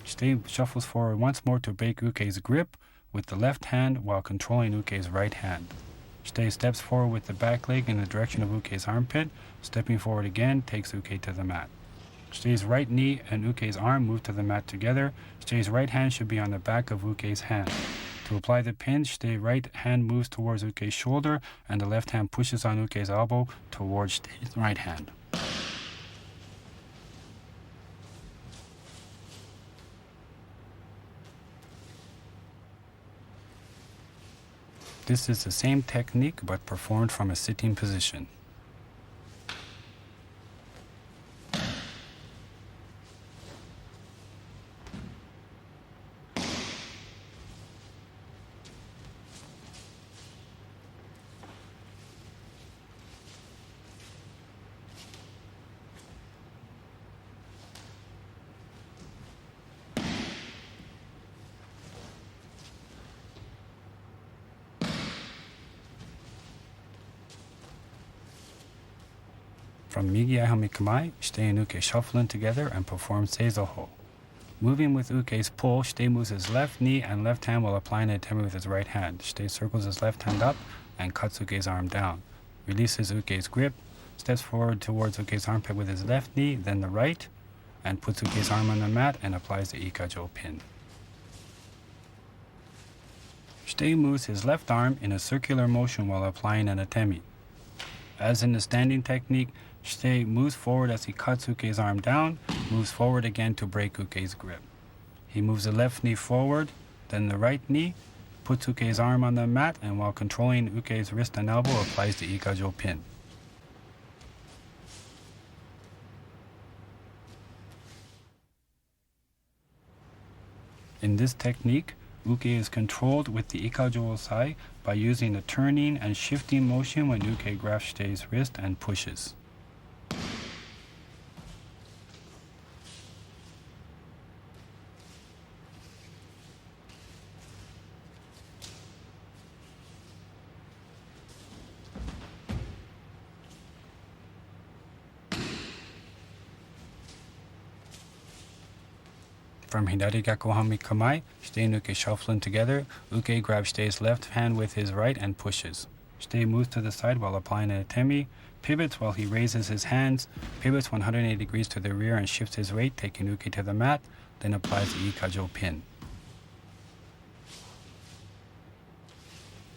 Shite shuffles forward once more to break Uke's grip with the left hand while controlling Uke's right hand. Shite steps forward with the back leg in the direction of Uke's armpit. Stepping forward again takes Uke to the mat. Shite's right knee and Uke's arm move to the mat together. Shite's right hand should be on the back of Uke's hand. To apply the pin, Shite's right hand moves towards Uke's shoulder and the left hand pushes on Uke's elbow towards Shite's right hand. This is the same technique but performed from a sitting position. From Migi Aihami Kamae, Shite and Uke shuffle in together and perform Seizoho. Moving with Uke's pull, Shite moves his left knee and left hand while applying an atemi with his right hand. Shite circles his left hand up and cuts Uke's arm down. Releases Uke's grip, steps forward towards Uke's armpit with his left knee, then the right, and puts Uke's arm on the mat and applies the Ikajo pin. Shite moves his left arm in a circular motion while applying an atemi. As in the standing technique, Shite moves forward as he cuts Uke's arm down, moves forward again to break Uke's grip. He moves the left knee forward, then the right knee, puts Uke's arm on the mat, and while controlling Uke's wrist and elbow, applies the Ikajo pin. In this technique, Uke is controlled with the Ikajo Osai by using a turning and shifting motion when Uke grasps Shite's wrist and pushes. From Hidari Gakko Hami Kamae, Shite and Uke shuffle in together. Uke grabs Shite's left hand with his right and pushes. Shite moves to the side while applying an atemi, pivots while he raises his hands, pivots 180 degrees to the rear and shifts his weight, taking Uke to the mat, then applies the Ikajo pin.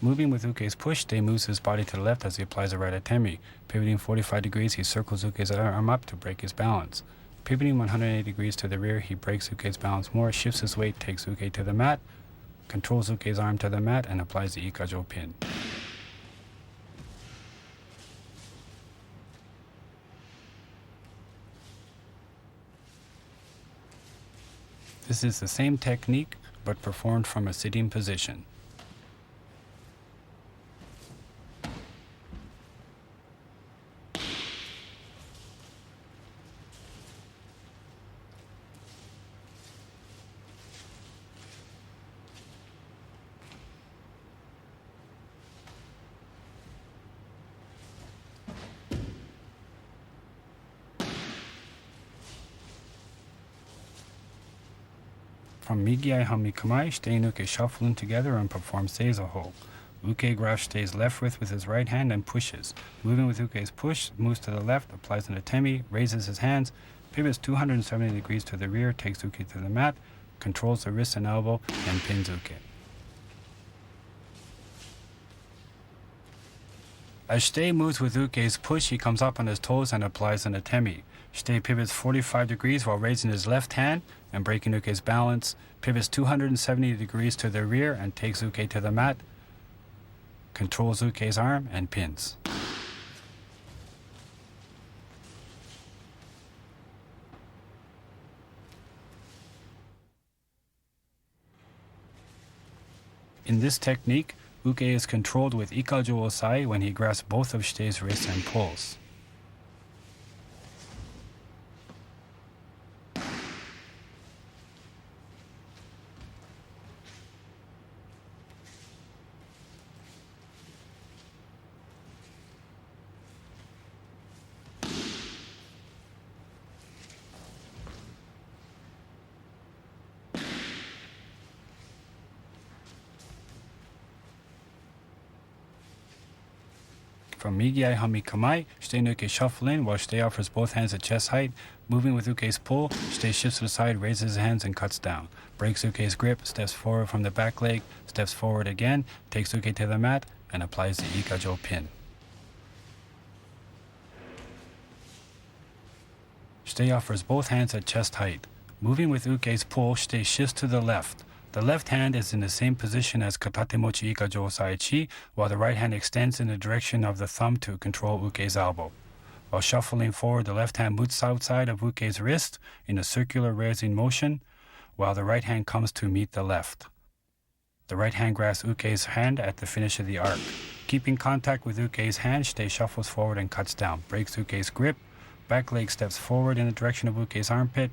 Moving with Uke's push, Shite moves his body to the left as he applies a right atemi. Pivoting 45 degrees, he circles Uke's arm up to break his balance. Pivoting 180 degrees to the rear, he breaks Uke's balance more, shifts his weight, takes Uke to the mat, controls Uke's arm to the mat, and applies the Ikajo pin. This is the same technique, but performed from a sitting position. From Migi Aihami Kamae, Shite and Uke shuffle in together and perform Seizoho. Uke grabs Shite's left wrist with his right hand and pushes. Moving with Uke's push, moves to the left, applies an atemi, raises his hands, pivots 270 degrees to the rear, takes Uke to the mat, controls the wrist and elbow, and pins Uke. As Shite moves with Uke's push, he comes up on his toes and applies an atemi. Shite pivots 45 degrees while raising his left hand and breaking Uke's balance, pivots 270 degrees to the rear and takes Uke to the mat, controls Uke's arm, and pins. In this technique, Uke is controlled with Ikajo Osai when he grasps both of Shite's wrists and pulls. From Migi Aihami Kamae, Shite and Uke shuffle in while Shite offers both hands at chest height. Moving with Uke's pull, Shite shifts to the side, raises his hands, and cuts down. Breaks Uke's grip, steps forward from the back leg, steps forward again, takes Uke to the mat, and applies the Ikajo pin. Shite offers both hands at chest height. Moving with Uke's pull, Shite shifts to the left. The left hand is in the same position as Katatemochi Ikajo Osai-chi, while the right hand extends in the direction of the thumb to control Uke's elbow. While shuffling forward, the left hand moves outside of Uke's wrist in a circular raising motion, while the right hand comes to meet the left. The right hand grasps Uke's hand at the finish of the arc. Keeping contact with Uke's hand, Shite shuffles forward and cuts down, breaks Uke's grip, back leg steps forward in the direction of Uke's armpit,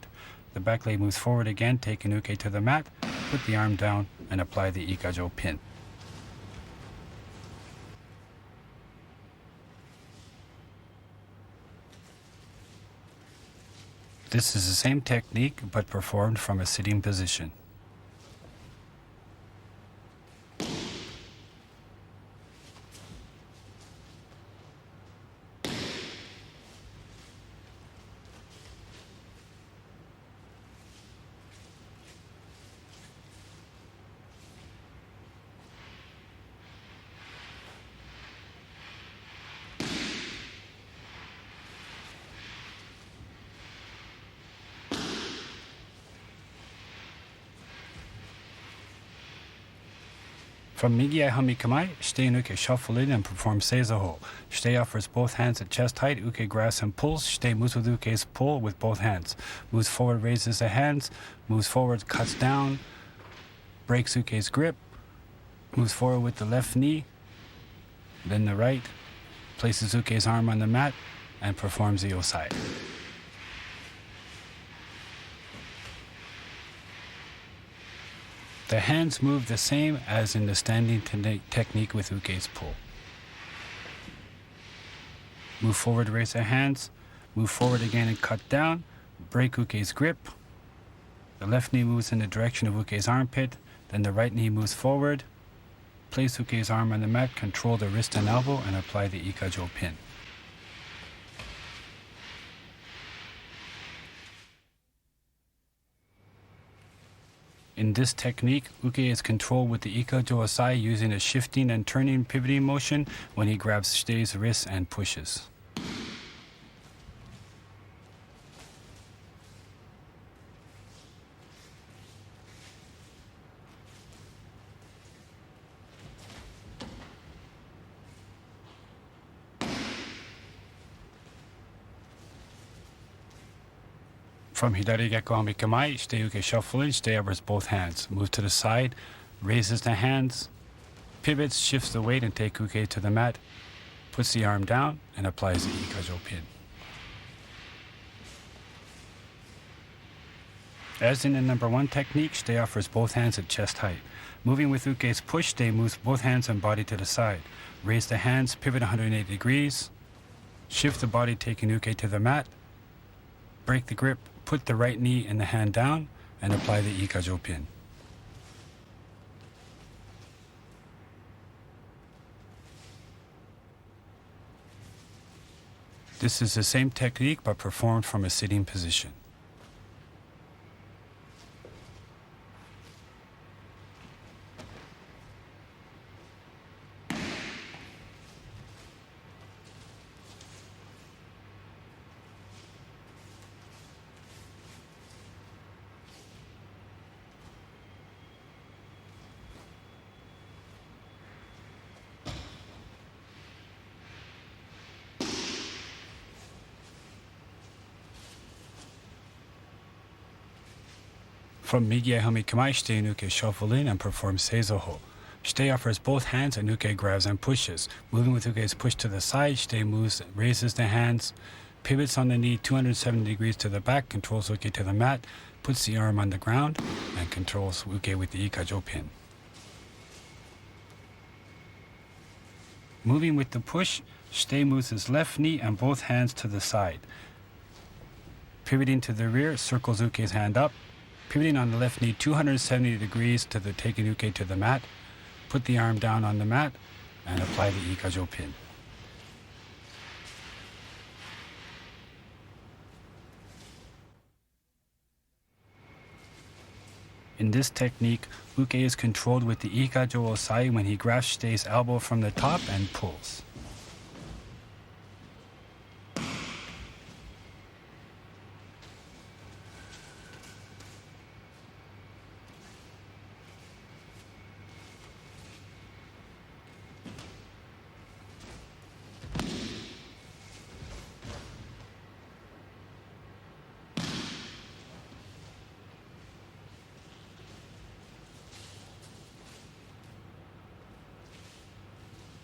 the back leg moves forward again, taking Uke to the mat, put the arm down, and apply the Ikajo pin. This is the same technique but performed from a sitting position. From Migi-ai Hami Kamae, Shite and Uke shuffle in and perform Seizaho. Shite offers both hands at chest height, Uke grabs and pulls. Shite moves with Uke's pull with both hands. Moves forward, raises the hands. Moves forward, cuts down. Breaks Uke's grip. Moves forward with the left knee. Then the right. Places Uke's arm on the mat and performs the Osai. The hands move the same as in the standing technique with Uke's pull. Move forward, raise the hands. Move forward again and cut down. Break Uke's grip. The left knee moves in the direction of Uke's armpit. Then the right knee moves forward. Place Uke's arm on the mat, control the wrist and elbow, and apply the Ikajo pin. In this technique, Uke is controlled with the Ikajo Osai using a shifting and turning pivoting motion when he grabs Shite's wrists and pushes. From Hidari Gekko Hami Kamae, Shite Uke shuffle in, Shite offers both hands. Move to the side, raises the hands, pivots, shifts the weight and take Uke to the mat, puts the arm down and applies the Ikajo pin. As in the number 1 technique, Shite offers both hands at chest height. Moving with Uke's push, Shite moves both hands and body to the side. Raise the hands, pivot 180 degrees, shift the body taking Uke to the mat, break the grip, put the right knee and the hand down, and apply the Ikajo pin. This is the same technique but performed from a sitting position. From Migi-ai Hami Kamae, Shite and Uke shuffle in and perform Seizoho. Shite offers both hands and Uke grabs and pushes. Moving with Uke's push to the side, Shite moves, raises the hands, pivots on the knee 270 degrees to the back, controls Uke to the mat, puts the arm on the ground, and controls Uke with the Ikajo pin. Moving with the push, Shite moves his left knee and both hands to the side. Pivoting to the rear, circles Uke's hand up, pivoting on the left knee 270 degrees to the taking Uke to the mat, put the arm down on the mat, and apply the Ikajo pin. In this technique, Uke is controlled with the Ikajo Osai when he grasps Shite's elbow from the top and pulls.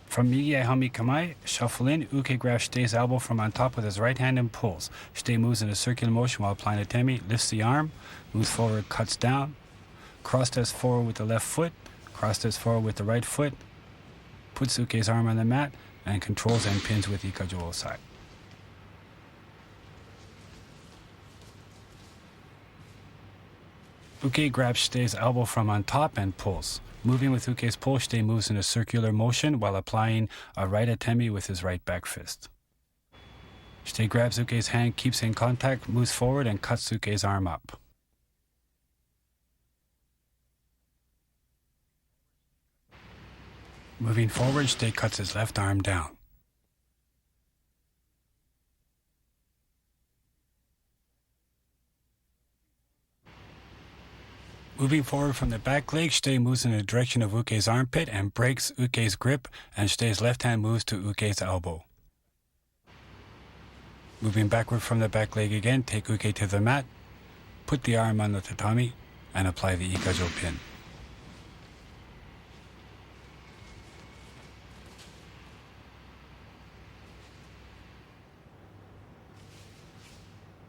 From Migi-ai Hami Kamae, shuffle in, Uke grabs Shite's elbow from on top with his right hand and pulls. Shite moves in a circular motion while applying a temi, lifts the arm, moves forward, cuts down, cross steps forward with the left foot, cross steps forward with the right foot, puts Uke's arm on the mat, and controls and pins with Ikajo Osai. Uke grabs Shitei's elbow from on top and pulls. Moving with Uke's pull, Shitei moves in a circular motion while applying a right atemi with his right back fist. Shitei grabs Uke's hand, keeps in contact, moves forward, and cuts Uke's arm up. Moving forward, Shitei cuts his left arm down. Moving forward from the back leg, Shitei moves in the direction of Uke's armpit and breaks Uke's grip, and Shitei's left hand moves to Uke's elbow. Moving backward from the back leg again, take Uke to the mat, put the arm on the tatami, and apply the Ikajo pin.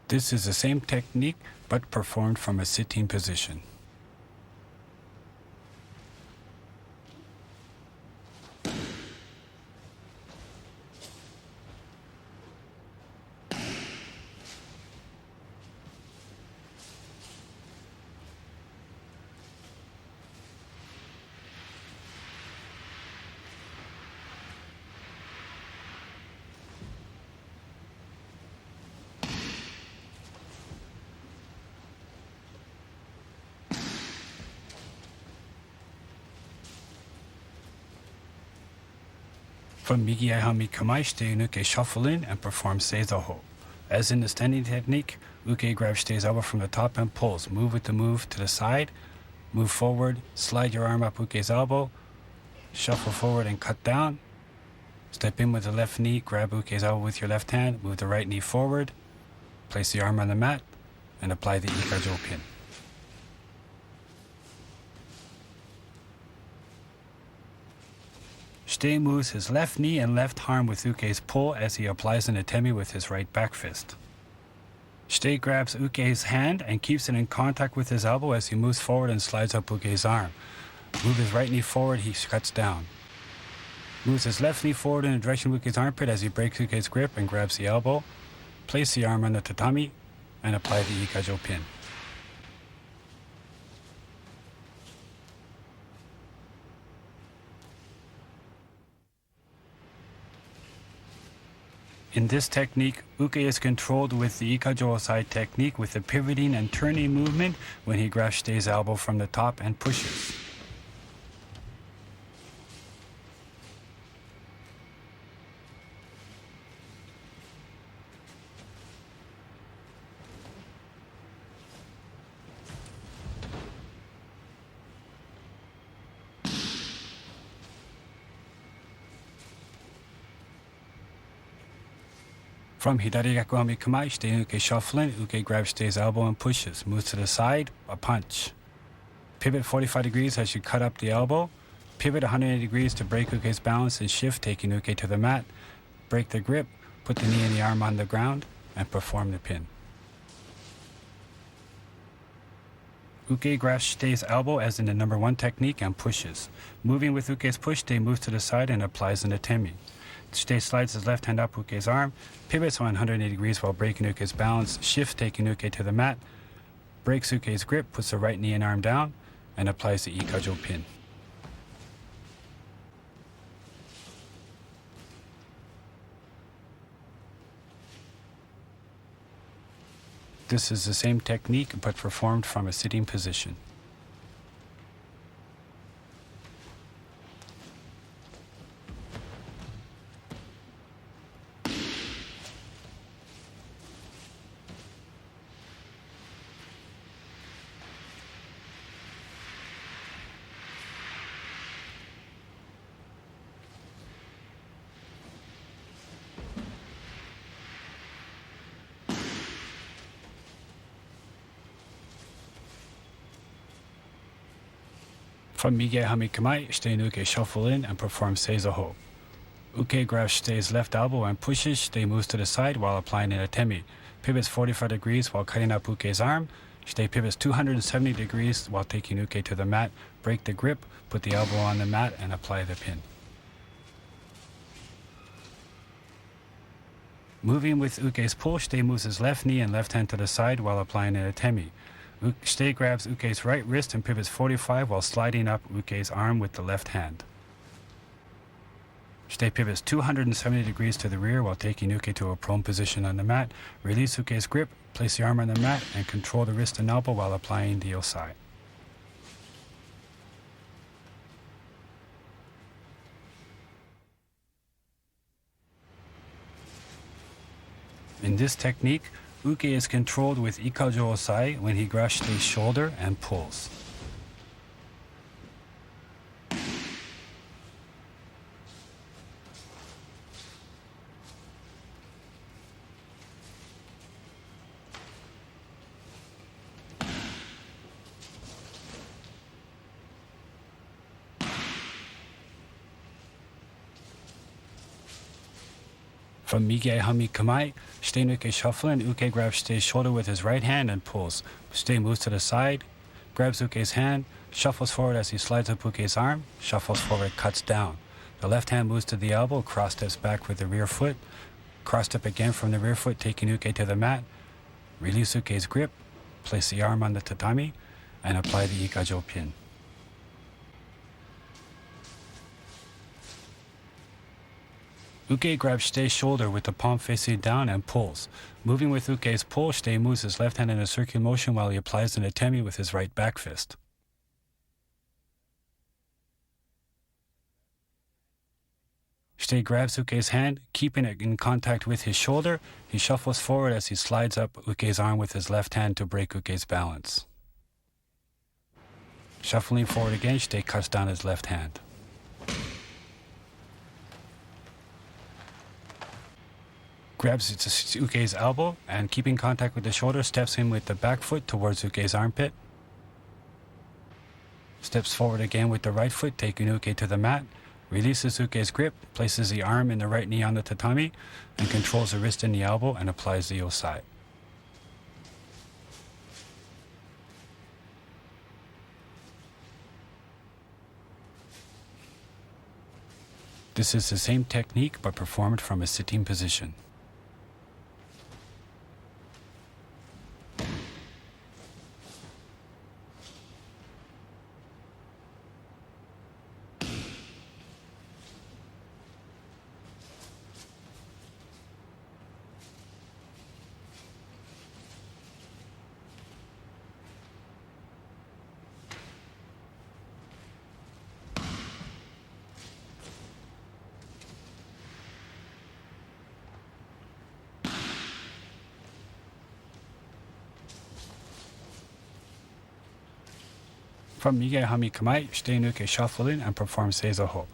This is the same technique, but performed from a sitting position. From Migi Aihami Kamae, Shitei and Uke shuffle in and perform Seizoho. As in the standing technique, Uke grabs Shitei's elbow from the top and pulls. Move with the move to the side, move forward, slide your arm up Uke's elbow, shuffle forward and cut down. Step in with the left knee, grab Uke's elbow with your left hand, move the right knee forward, place the arm on the mat, and apply the Ikajo pin. Shitei moves his left knee and left arm with Uke's pull as he applies an atemi with his right back fist. Shitei grabs Uke's hand and keeps it in contact with his elbow as he moves forward and slides up Uke's arm. Move his right knee forward, he cuts down. Moves his left knee forward in the direction of Uke's armpit as he breaks Uke's grip and grabs the elbow. Place the arm on the tatami and apply the Ikajo pin. In this technique, Uke is controlled with the Ikajo Osai technique with the pivoting and turning movement when he grabs Shitei's elbow from the top and pushes. From Hidari Gakuami Kamae, Shitei and Uke shuffle in, Uke grabs Shitei's elbow and pushes, moves to the side, a punch. Pivot 45 degrees as you cut up the elbow. Pivot 180 degrees to break Uke's balance and shift, taking Uke to the mat. Break the grip, put the knee and the arm on the ground, and perform the pin. Uke grabs Shitei's elbow as in the number 1 technique and pushes. Moving with Uke's push, Shitei moves to the side and applies an atemi. Shitei slides his left hand up Uke's arm, pivots 180 degrees while breaking Uke's balance, shifts taking Uke to the mat, breaks Uke's grip, puts the right knee and arm down, and applies the Ikajo pin. This is the same technique but performed from a sitting position. From Migi Aihami Kamae, Shitei and Uke shuffle in and perform Seizoho. Uke grabs Shitei's left elbow and pushes. Shitei moves to the side while applying an atemi. Pivots 45 degrees while cutting up Uke's arm. Shitei pivots 270 degrees while taking Uke to the mat. Break the grip, put the elbow on the mat, and apply the pin. Moving with Uke's pull, Shitei moves his left knee and left hand to the side while applying an atemi. Shite grabs Uke's right wrist and pivots 45 while sliding up Uke's arm with the left hand. Shite pivots 270 degrees to the rear while taking Uke to a prone position on the mat. Release Uke's grip, place the arm on the mat, and control the wrist and elbow while applying the Osai. In this technique, Uke is controlled with Ikajo Osai when he grasps Shite's shoulder and pulls. From Mige Hami Kamae, Shite no Uke shuffle and Uke grabs Shite's shoulder with his right hand and pulls. Shite moves to the side, grabs Uke's hand, shuffles forward as he slides up Uke's arm, shuffles forward, cuts down. The left hand moves to the elbow, cross steps back with the rear foot, cross step again from the rear foot, taking Uke to the mat. Release Uke's grip, place the arm on the tatami, and apply the Ikajo pin. Uke grabs Shite's shoulder with the palm facing down and pulls. Moving with Uke's pull, Shite moves his left hand in a circular motion while he applies an atemi with his right back fist. Shite grabs Uke's hand, keeping it in contact with his shoulder. He shuffles forward as he slides up Uke's arm with his left hand to break Uke's balance. Shuffling forward again, Shite cuts down his left hand. Grabs Uke's elbow and, keeping contact with the shoulder, steps in with the back foot towards Uke's armpit. Steps forward again with the right foot, taking Uke to the mat. Releases Uke's grip, places the arm and the right knee on the tatami, and controls the wrist and the elbow and applies the Osai. This is the same technique but performed from a sitting position. From Mige Hami Kamae, Shite no Uke shuffle in and perform Seizoho.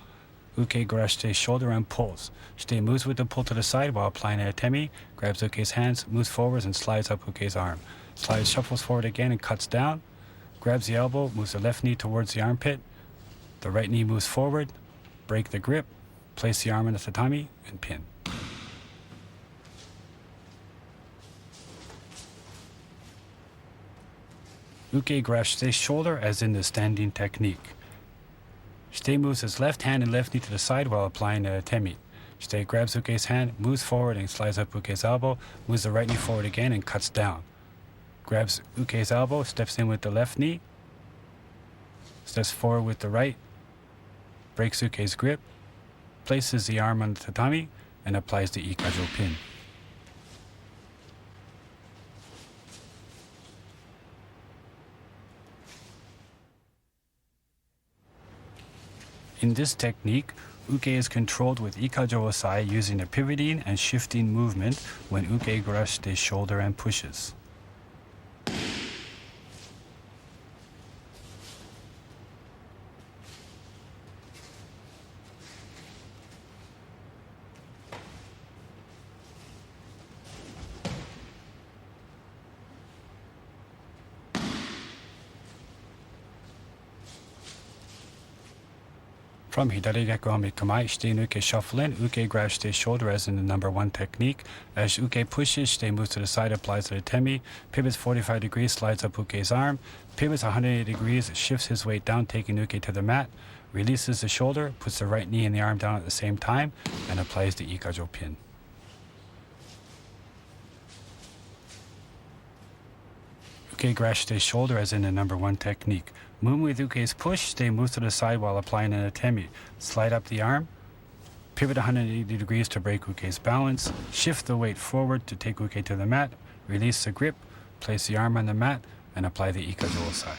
Uke grabs Shite's shoulder and pulls. Shite moves with the pull to the side while applying an atemi, grabs Uke's hands, moves forwards and slides up Uke's arm. Slides, shuffles forward again and cuts down. Grabs the elbow, moves the left knee towards the armpit. The right knee moves forward. Break the grip. Place the arm in the tatami and pin. Uke grabs Shite's shoulder as in the standing technique. Shite moves his left hand and left knee to the side while applying an atemi. Shite grabs Uke's hand, moves forward and slides up Uke's elbow, moves the right knee forward again and cuts down. Grabs Uke's elbow, steps in with the left knee, steps forward with the right, breaks Uke's grip, places the arm on the tatami, and applies the Ikajo pin. In this technique, Uke is controlled with Ikajo Osai using a pivoting and shifting movement when Uke grasps Shite's shoulder and pushes. From Hidari Gekko Hami Kamae, Shite no Uke shuffle in, Uke grabs Shite's shoulder as in the number 1 technique. As Uke pushes, Shite moves to the side, applies the atemi, pivots 45 degrees, slides up Uke's arm, pivots 180 degrees, shifts his weight down, taking Uke to the mat, releases the shoulder, puts the right knee and the arm down at the same time, and applies the Ikajo pin. Uke Uke grabs Shite's shoulder as in the number 1 technique. Moving with Uke's push, Shite moves to the side while applying an atemi. Slide up the arm, pivot 180 degrees to break Uke's balance, shift the weight forward to take Uke to the mat, release the grip, place the arm on the mat, and apply the Ikajo Osai.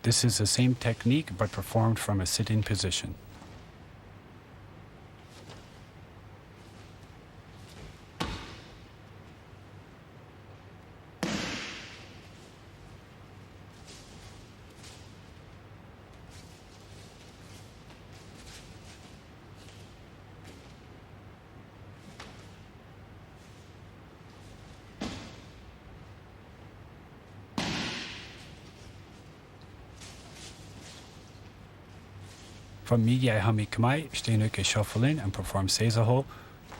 This is the same technique but performed from a sitting position. From Migi Aihami Kamae, Shite and Uke shuffle in and perform Seizaho.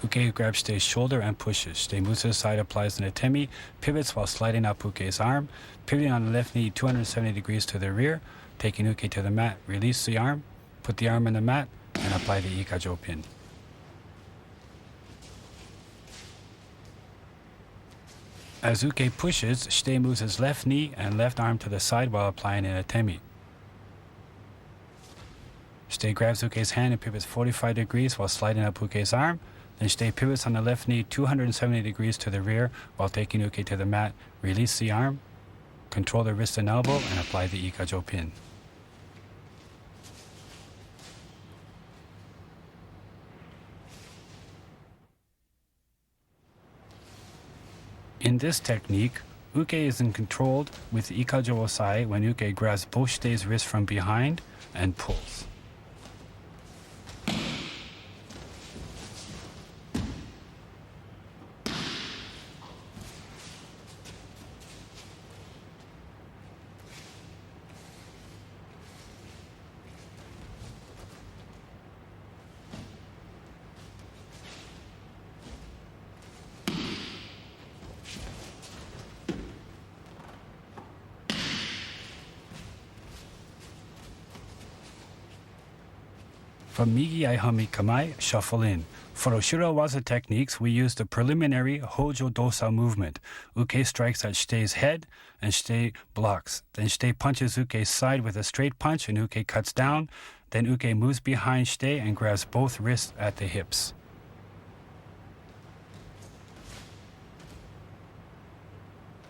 Uke grabs Shite's shoulder and pushes. Shite moves to the side, applies an atemi, pivots while sliding up Uke's arm, pivoting on the left knee 270 degrees to the rear, taking Uke to the mat, release the arm, put the arm on the mat, and apply the Ikajo pin. As Uke pushes, Shite moves his left knee and left arm to the side while applying an atemi. Shite grabs Uke's hand and pivots 45 degrees while sliding up Uke's arm. Then Shite pivots on the left knee 270 degrees to the rear while taking Uke to the mat. Release the arm, control the wrist and elbow, and apply the Ikajo pin. In this technique, Uke is controlled with Ikajo Osai when Uke grabs both Shite's wrists from behind and pulls. From Migi Aihami Kamae, shuffle in. For Oshirawaza techniques, we use the preliminary Hojo Dosa movement. Uke strikes at Shite's head, and Shite blocks. Then Shite punches Uke's side with a straight punch, and Uke cuts down. Then Uke moves behind Shite and grabs both wrists at the hips.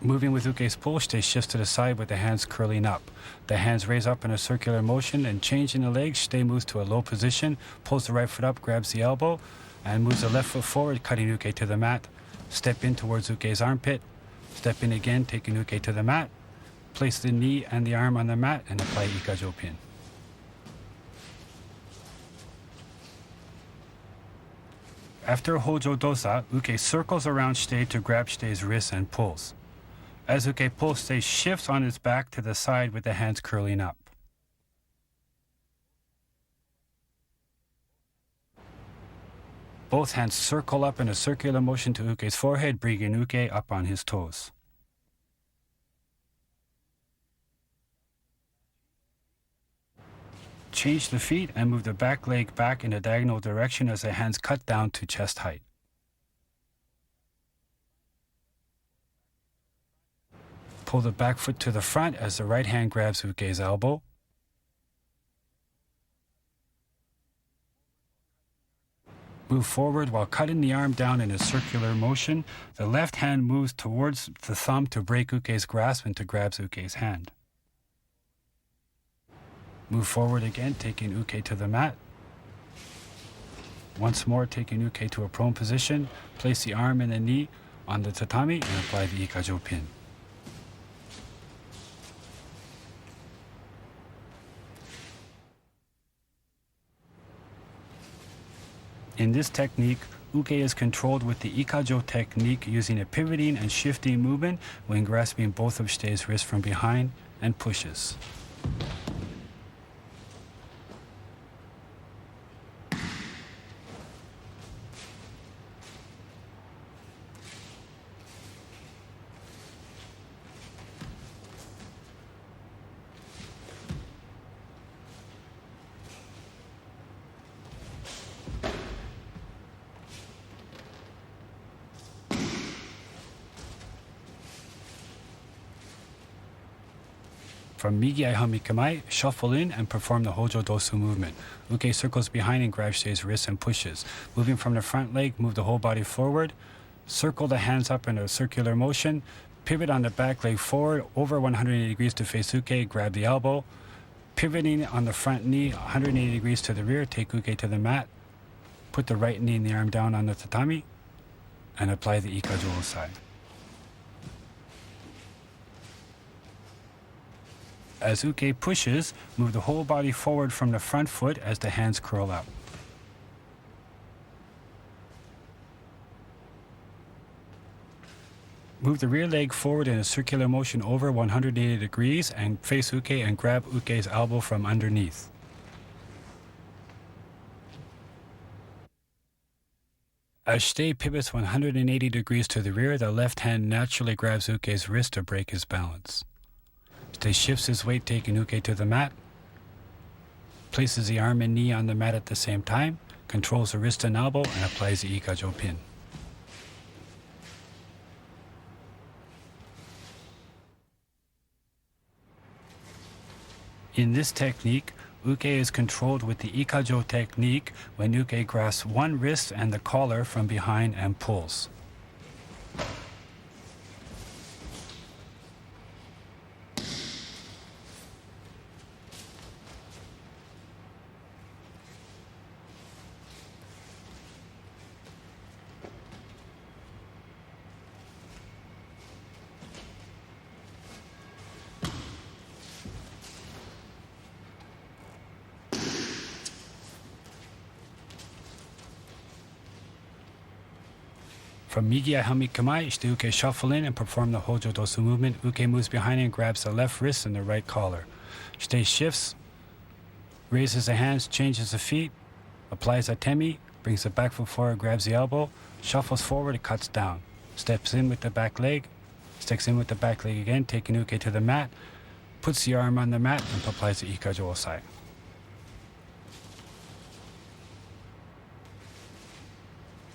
Moving with Uke's pull, Shite shifts to the side with the hands curling up. The hands raise up in a circular motion, and changing the legs, Shite moves to a low position, pulls the right foot up, grabs the elbow, and moves the left foot forward, cutting Uke to the mat. Step in towards Uke's armpit. Step in again, taking Uke to the mat. Place the knee and the arm on the mat and apply Ikajo pin. After Hojo Dosa, Uke circles around Shite to grab Shite's wrist and pulls. As Uke pulls, Shite shifts on its back to the side with the hands curling up. Both hands circle up in a circular motion to Uke's forehead, bringing Uke up on his toes. Change the feet and move the back leg back in a diagonal direction as the hands cut down to chest height. Pull the back foot to the front as the right hand grabs Uke's elbow. Move forward while cutting the arm down in a circular motion. The left hand moves towards the thumb to break Uke's grasp and to grab Uke's hand. Move forward again, taking Uke to the mat. Once more, taking Uke to a prone position. Place the arm and the knee on the tatami and apply the Ikajo pin. In this technique, Uke is controlled with the Ikajo technique using a pivoting and shifting movement when grasping both of Shite's wrists from behind and pushes. From Migi Aihami Kamae, shuffle in and perform the Hojo Dosu movement. Uke circles behind and grabs Shitei's wrist and pushes. Moving from the front leg, move the whole body forward. Circle the hands up in a circular motion. Pivot on the back leg forward over 180 degrees to face Uke, grab the elbow. Pivoting on the front knee 180 degrees to the rear, take Uke to the mat. Put the right knee and the arm down on the tatami and apply the Ikajo Osai. As Uke pushes, move the whole body forward from the front foot as the hands curl up. Move the rear leg forward in a circular motion over 180 degrees and face Uke and grab Uke's elbow from underneath. As Shitei pivots 180 degrees to the rear, the left hand naturally grabs Uke's wrist to break his balance. Shitei shifts his weight, taking Uke to the mat, places the arm and knee on the mat at the same time, controls the wrist and elbow, and applies the Ikajo pin. In this technique, Uke is controlled with the Ikajo technique when Uke grasps one wrist and the collar from behind and pulls. From Migi Aihami Kamae, Shitei Uke shuffle in and perform the Hojo Dosu movement. Uke moves behind and grabs the left wrist and the right collar. Shitei shifts, raises the hands, changes the feet, applies a temi, brings the back foot forward, grabs the elbow, shuffles forward, cuts down. Steps in with the back leg, steps in with the back leg again, taking Uke to the mat, puts the arm on the mat and applies the Ikajo Osai.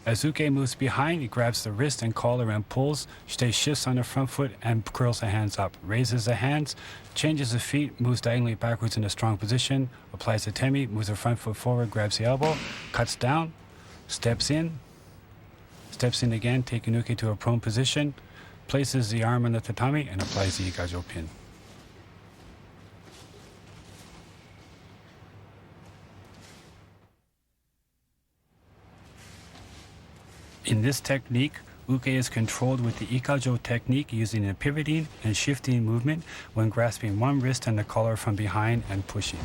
As Uke moves behind, he grabs the wrist and collar and pulls. Shitei shifts on the front foot and curls the hands up. Raises the hands, changes the feet, moves diagonally backwards in a strong position, applies the temi, moves the front foot forward, grabs the elbow, cuts down, steps in again, taking Uke to a prone position, places the arm on the tatami and applies the Ikajo pin. In this technique, Uke is controlled with the Ikajo technique using a pivoting and shifting movement when grasping one wrist and the collar from behind and pushing.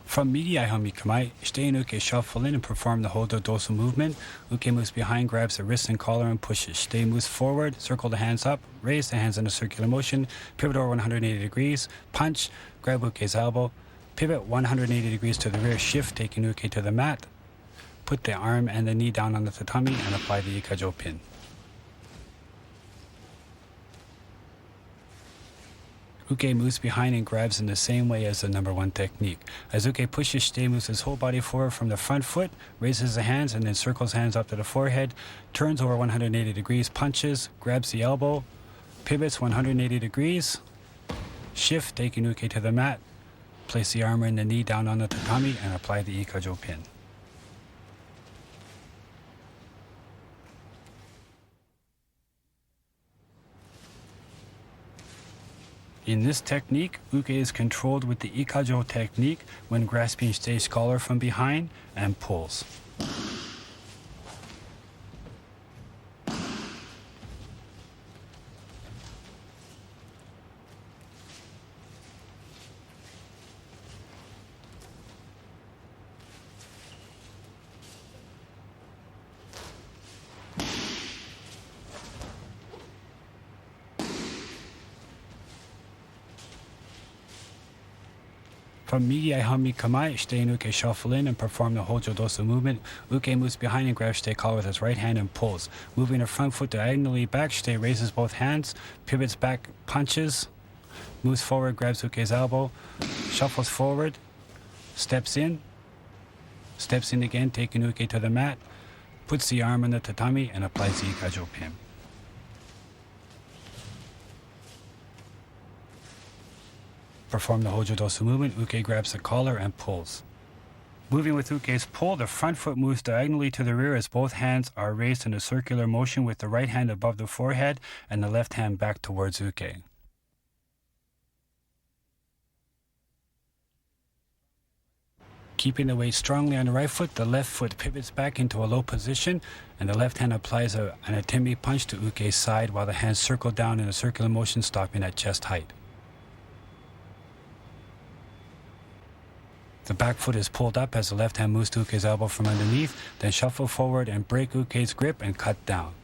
From Migi Aihami Kamae, Shitei and Uke shuffle in and perform the Hojo Dosu movement. Uke moves behind, grabs the wrist and collar and pushes. Shitei moves forward, circle the hands up, raise the hands in a circular motion, pivot over 180 degrees, punch, grab Uke's elbow, pivot 180 degrees to the rear, shift, taking Uke to the mat, put the arm and the knee down on the tatami and apply the Ikajo pin. Uke moves behind and grabs in the same way as the number one technique. As Uke pushes, Shitei moves his whole body forward from the front foot, raises the hands and then circles hands up to the forehead, turns over 180 degrees, punches, grabs the elbow, pivots 180 degrees, shift, taking Uke to the mat, place the arm and the knee down on the tatami and apply the Ikajo pin. In this technique, Uke is controlled with the Ikajo technique when grasping Shitei's collar from behind and pulls. From Migi Aihami Kamai, Shite and Uke shuffle in and perform the Hojo Dosu movement. Uke moves behind and grabs Shite collar with his right hand and pulls. Moving her front foot diagonally back, Shite raises both hands, pivots back, punches, moves forward, grabs Uke's elbow, shuffles forward, steps in again, taking Uke to the mat, puts the arm on the tatami and applies the Ikajo pin. Perform the Hojo Dosu movement. Uke grabs the collar and pulls. Moving with Uke's pull, the front foot moves diagonally to the rear as both hands are raised in a circular motion with the right hand above the forehead and the left hand back towards Uke. Keeping the weight strongly on the right foot, the left foot pivots back into a low position and the left hand applies an atemi punch to Uke's side while the hands circle down in a circular motion, stopping at chest height. The back foot is pulled up as the left hand moves to Uke's elbow from underneath, then shuffle forward and break Uke's grip and cut down.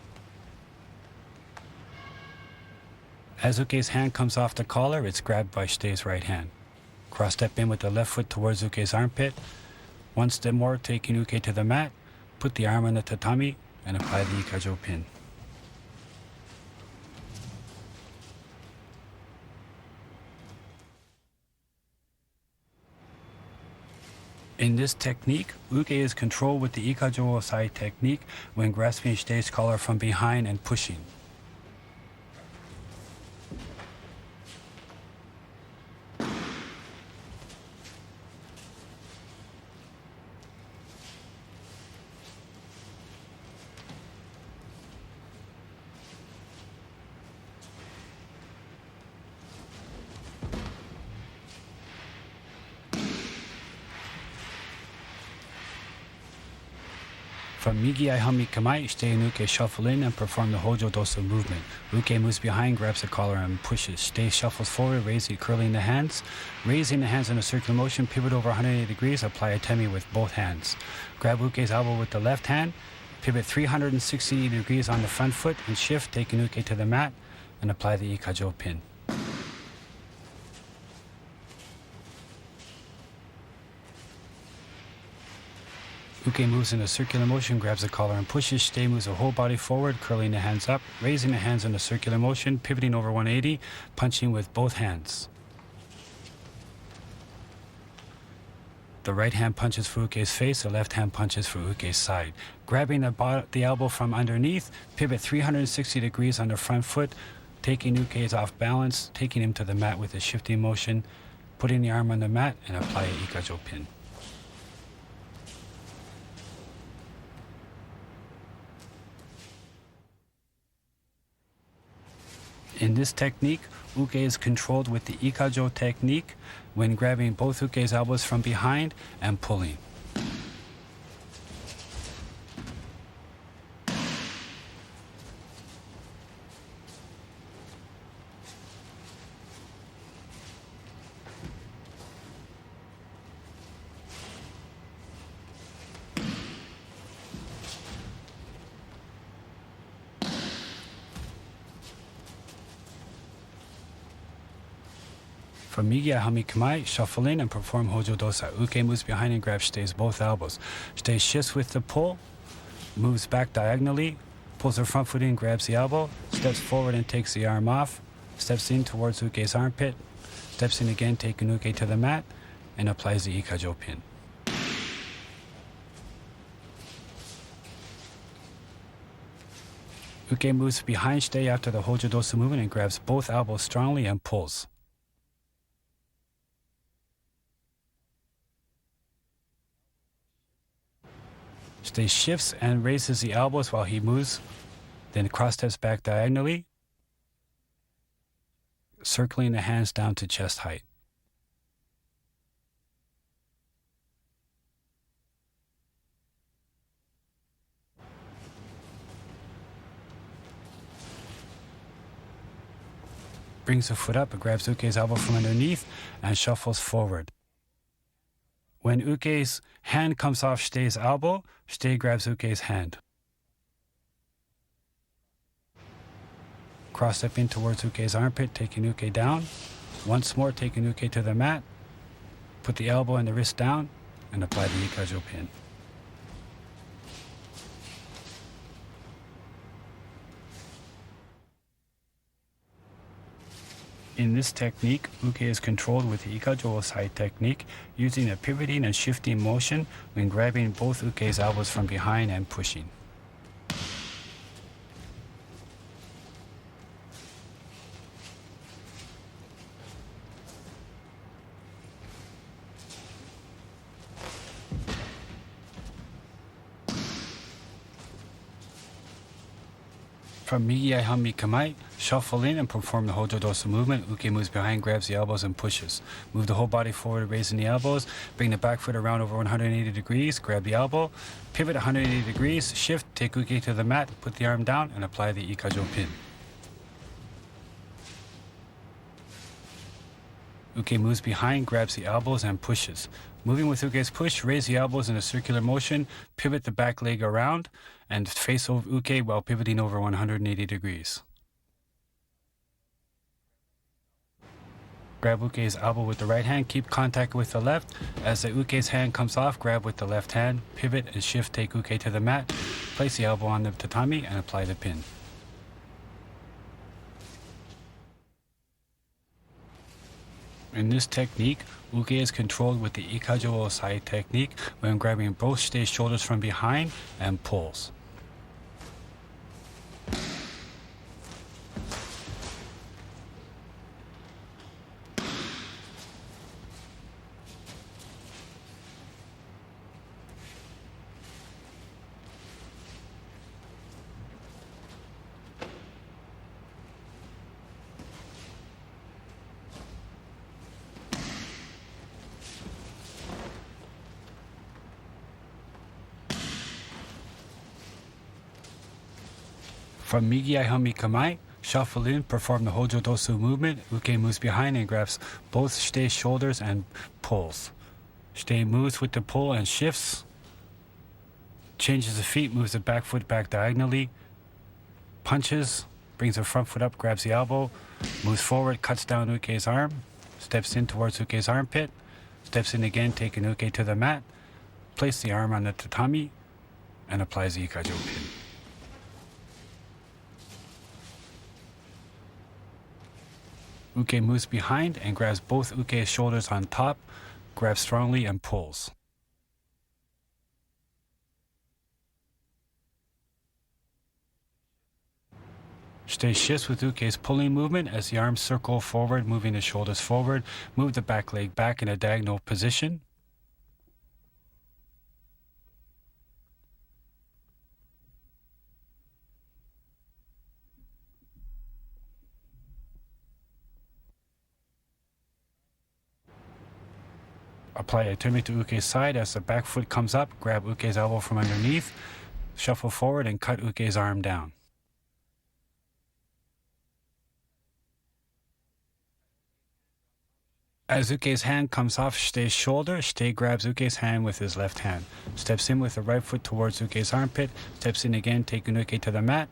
As Uke's hand comes off the collar, it's grabbed by Shite's right hand. Cross step in with the left foot towards Uke's armpit. One step more, taking Uke to the mat, put the arm on the tatami, and apply the Ikajo pin. In this technique, Uke is controlled with the Ikajo Osai technique when grasping Shite's collar from behind and pushing. From Migi Aihami Kamai, Shite and Uke shuffle in and perform the Hojo Dosu movement. Uke moves behind, grabs the collar and pushes. Shite shuffles forward, curling the hands. Raising the hands in a circular motion, pivot over 180 degrees, apply a temi with both hands. Grab Uke's elbow with the left hand, pivot 360 degrees on the front foot and shift, taking Uke to the mat, and apply the Ikajo pin. Uke moves in a circular motion, grabs the collar and pushes. Shite moves the whole body forward, curling the hands up, raising the hands in a circular motion, pivoting over 180, punching with both hands. The right hand punches for Uke's face, the left hand punches for Uke's side. Grabbing the elbow from underneath, pivot 360 degrees on the front foot, taking Uke's off balance, taking him to the mat with a shifting motion, putting the arm on the mat, and apply a Ikajo pin. In this technique, Uke is controlled with the Ikajo technique when grabbing both Uke's elbows from behind and pulling. From Migi Aihami Kamai, shuffle in and perform Hojo Dosa. Uke moves behind and grabs Shite's both elbows. Shite shifts with the pull, moves back diagonally, pulls her front foot in, grabs the elbow, steps forward and takes the arm off, steps in towards Uke's armpit, steps in again, taking Uke to the mat, and applies the Ikajo pin. Uke moves behind Shite after the Hojo Dosu movement and grabs both elbows strongly and pulls. Shite shifts and raises the elbows while he moves, then cross steps back diagonally, circling the hands down to chest height. Brings the foot up and grabs Uke's elbow from underneath and shuffles forward. When Uke's hand comes off Shite's elbow, Shite grabs Uke's hand. Cross step in towards Uke's armpit, taking Uke down. Once more, taking Uke to the mat. Put the elbow and the wrist down and apply the Ikajo pin. In this technique, uke is controlled with the Ikajo Osai technique, using a pivoting and shifting motion when grabbing both uke's elbows from behind and pushing. From Migi Aihami Kamae, shuffle in and perform the Hojo Dosa movement. Uke moves behind, grabs the elbows and pushes. Move the whole body forward, raising the elbows. Bring the back foot around over 180 degrees. Grab the elbow. Pivot 180 degrees. Shift, take uke to the mat. Put the arm down and apply the Ikajo pin. Uke moves behind, grabs the elbows and pushes. Moving with uke's push, raise the elbows in a circular motion, pivot the back leg around, and face over uke while pivoting over 180 degrees. Grab uke's elbow with the right hand, keep contact with the left. As the uke's hand comes off, grab with the left hand, pivot and shift, take uke to the mat, place the elbow on the tatami and apply the pin. In this technique, uke is controlled with the Ikajo Osai technique when grabbing both stay shoulders from behind and pulls. From Migi Aihami Kamae, shuffle in, perform the Hojo Dosu movement. Uke moves behind and grabs both stay shoulders and pulls. Stay moves with the pull and shifts. Changes the feet, moves the back foot back diagonally. Punches, brings the front foot up, grabs the elbow. Moves forward, cuts down uke's arm. Steps in towards uke's armpit. Steps in again, taking uke to the mat. Place the arm on the tatami and applies the Ikajo pin. Uke moves behind and grabs both uke's shoulders on top, grabs strongly and pulls. Stay shifts with uke's pulling movement as the arms circle forward, moving the shoulders forward. Move the back leg back in a diagonal position. Apply a turn to uke's side as the back foot comes up, grab uke's elbow from underneath, shuffle forward and cut uke's arm down. As uke's hand comes off Shitei's shoulder, Shitei grabs uke's hand with his left hand, steps in with the right foot towards uke's armpit, steps in again, taking uke to the mat,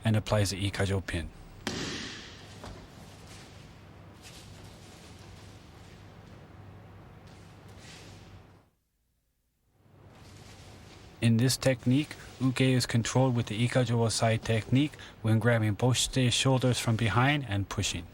and applies the Ikajo pin. In this technique, uke is controlled with the Ikajo Osai technique when grabbing both Shitei's shoulders from behind and pushing.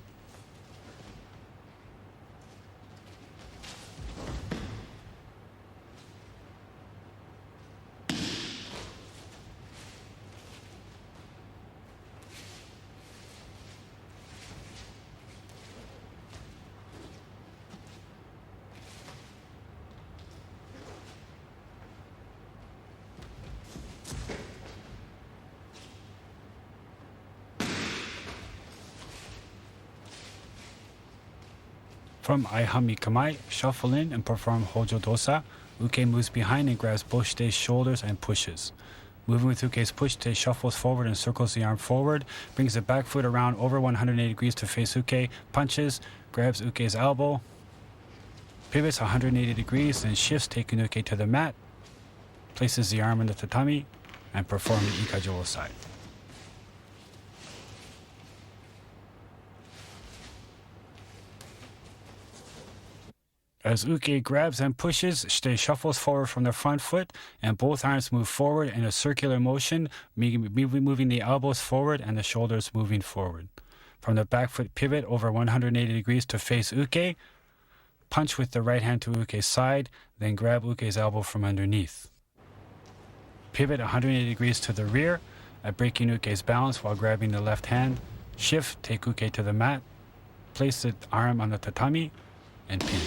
From Aihami Kamae, shuffle in and perform Hojo Dosa. Uke moves behind and grabs both Shitei's shoulders and pushes. Moving with uke's push, Shitei shuffles forward and circles the arm forward, brings the back foot around over 180 degrees to face uke, punches, grabs uke's elbow, pivots 180 degrees, then shifts, taking uke to the mat, places the arm on the tatami, and perform the Ikajo Osai. As Uke grabs and pushes, Shite shuffles forward from the front foot, and both arms move forward in a circular motion, moving the elbows forward and the shoulders moving forward. From the back foot pivot over 180 degrees to face Uke, punch with the right hand to Uke's side, then grab Uke's elbow from underneath. Pivot 180 degrees to the rear, breaking Uke's balance while grabbing the left hand. Shift, take Uke to the mat, place the arm on the tatami, and pin.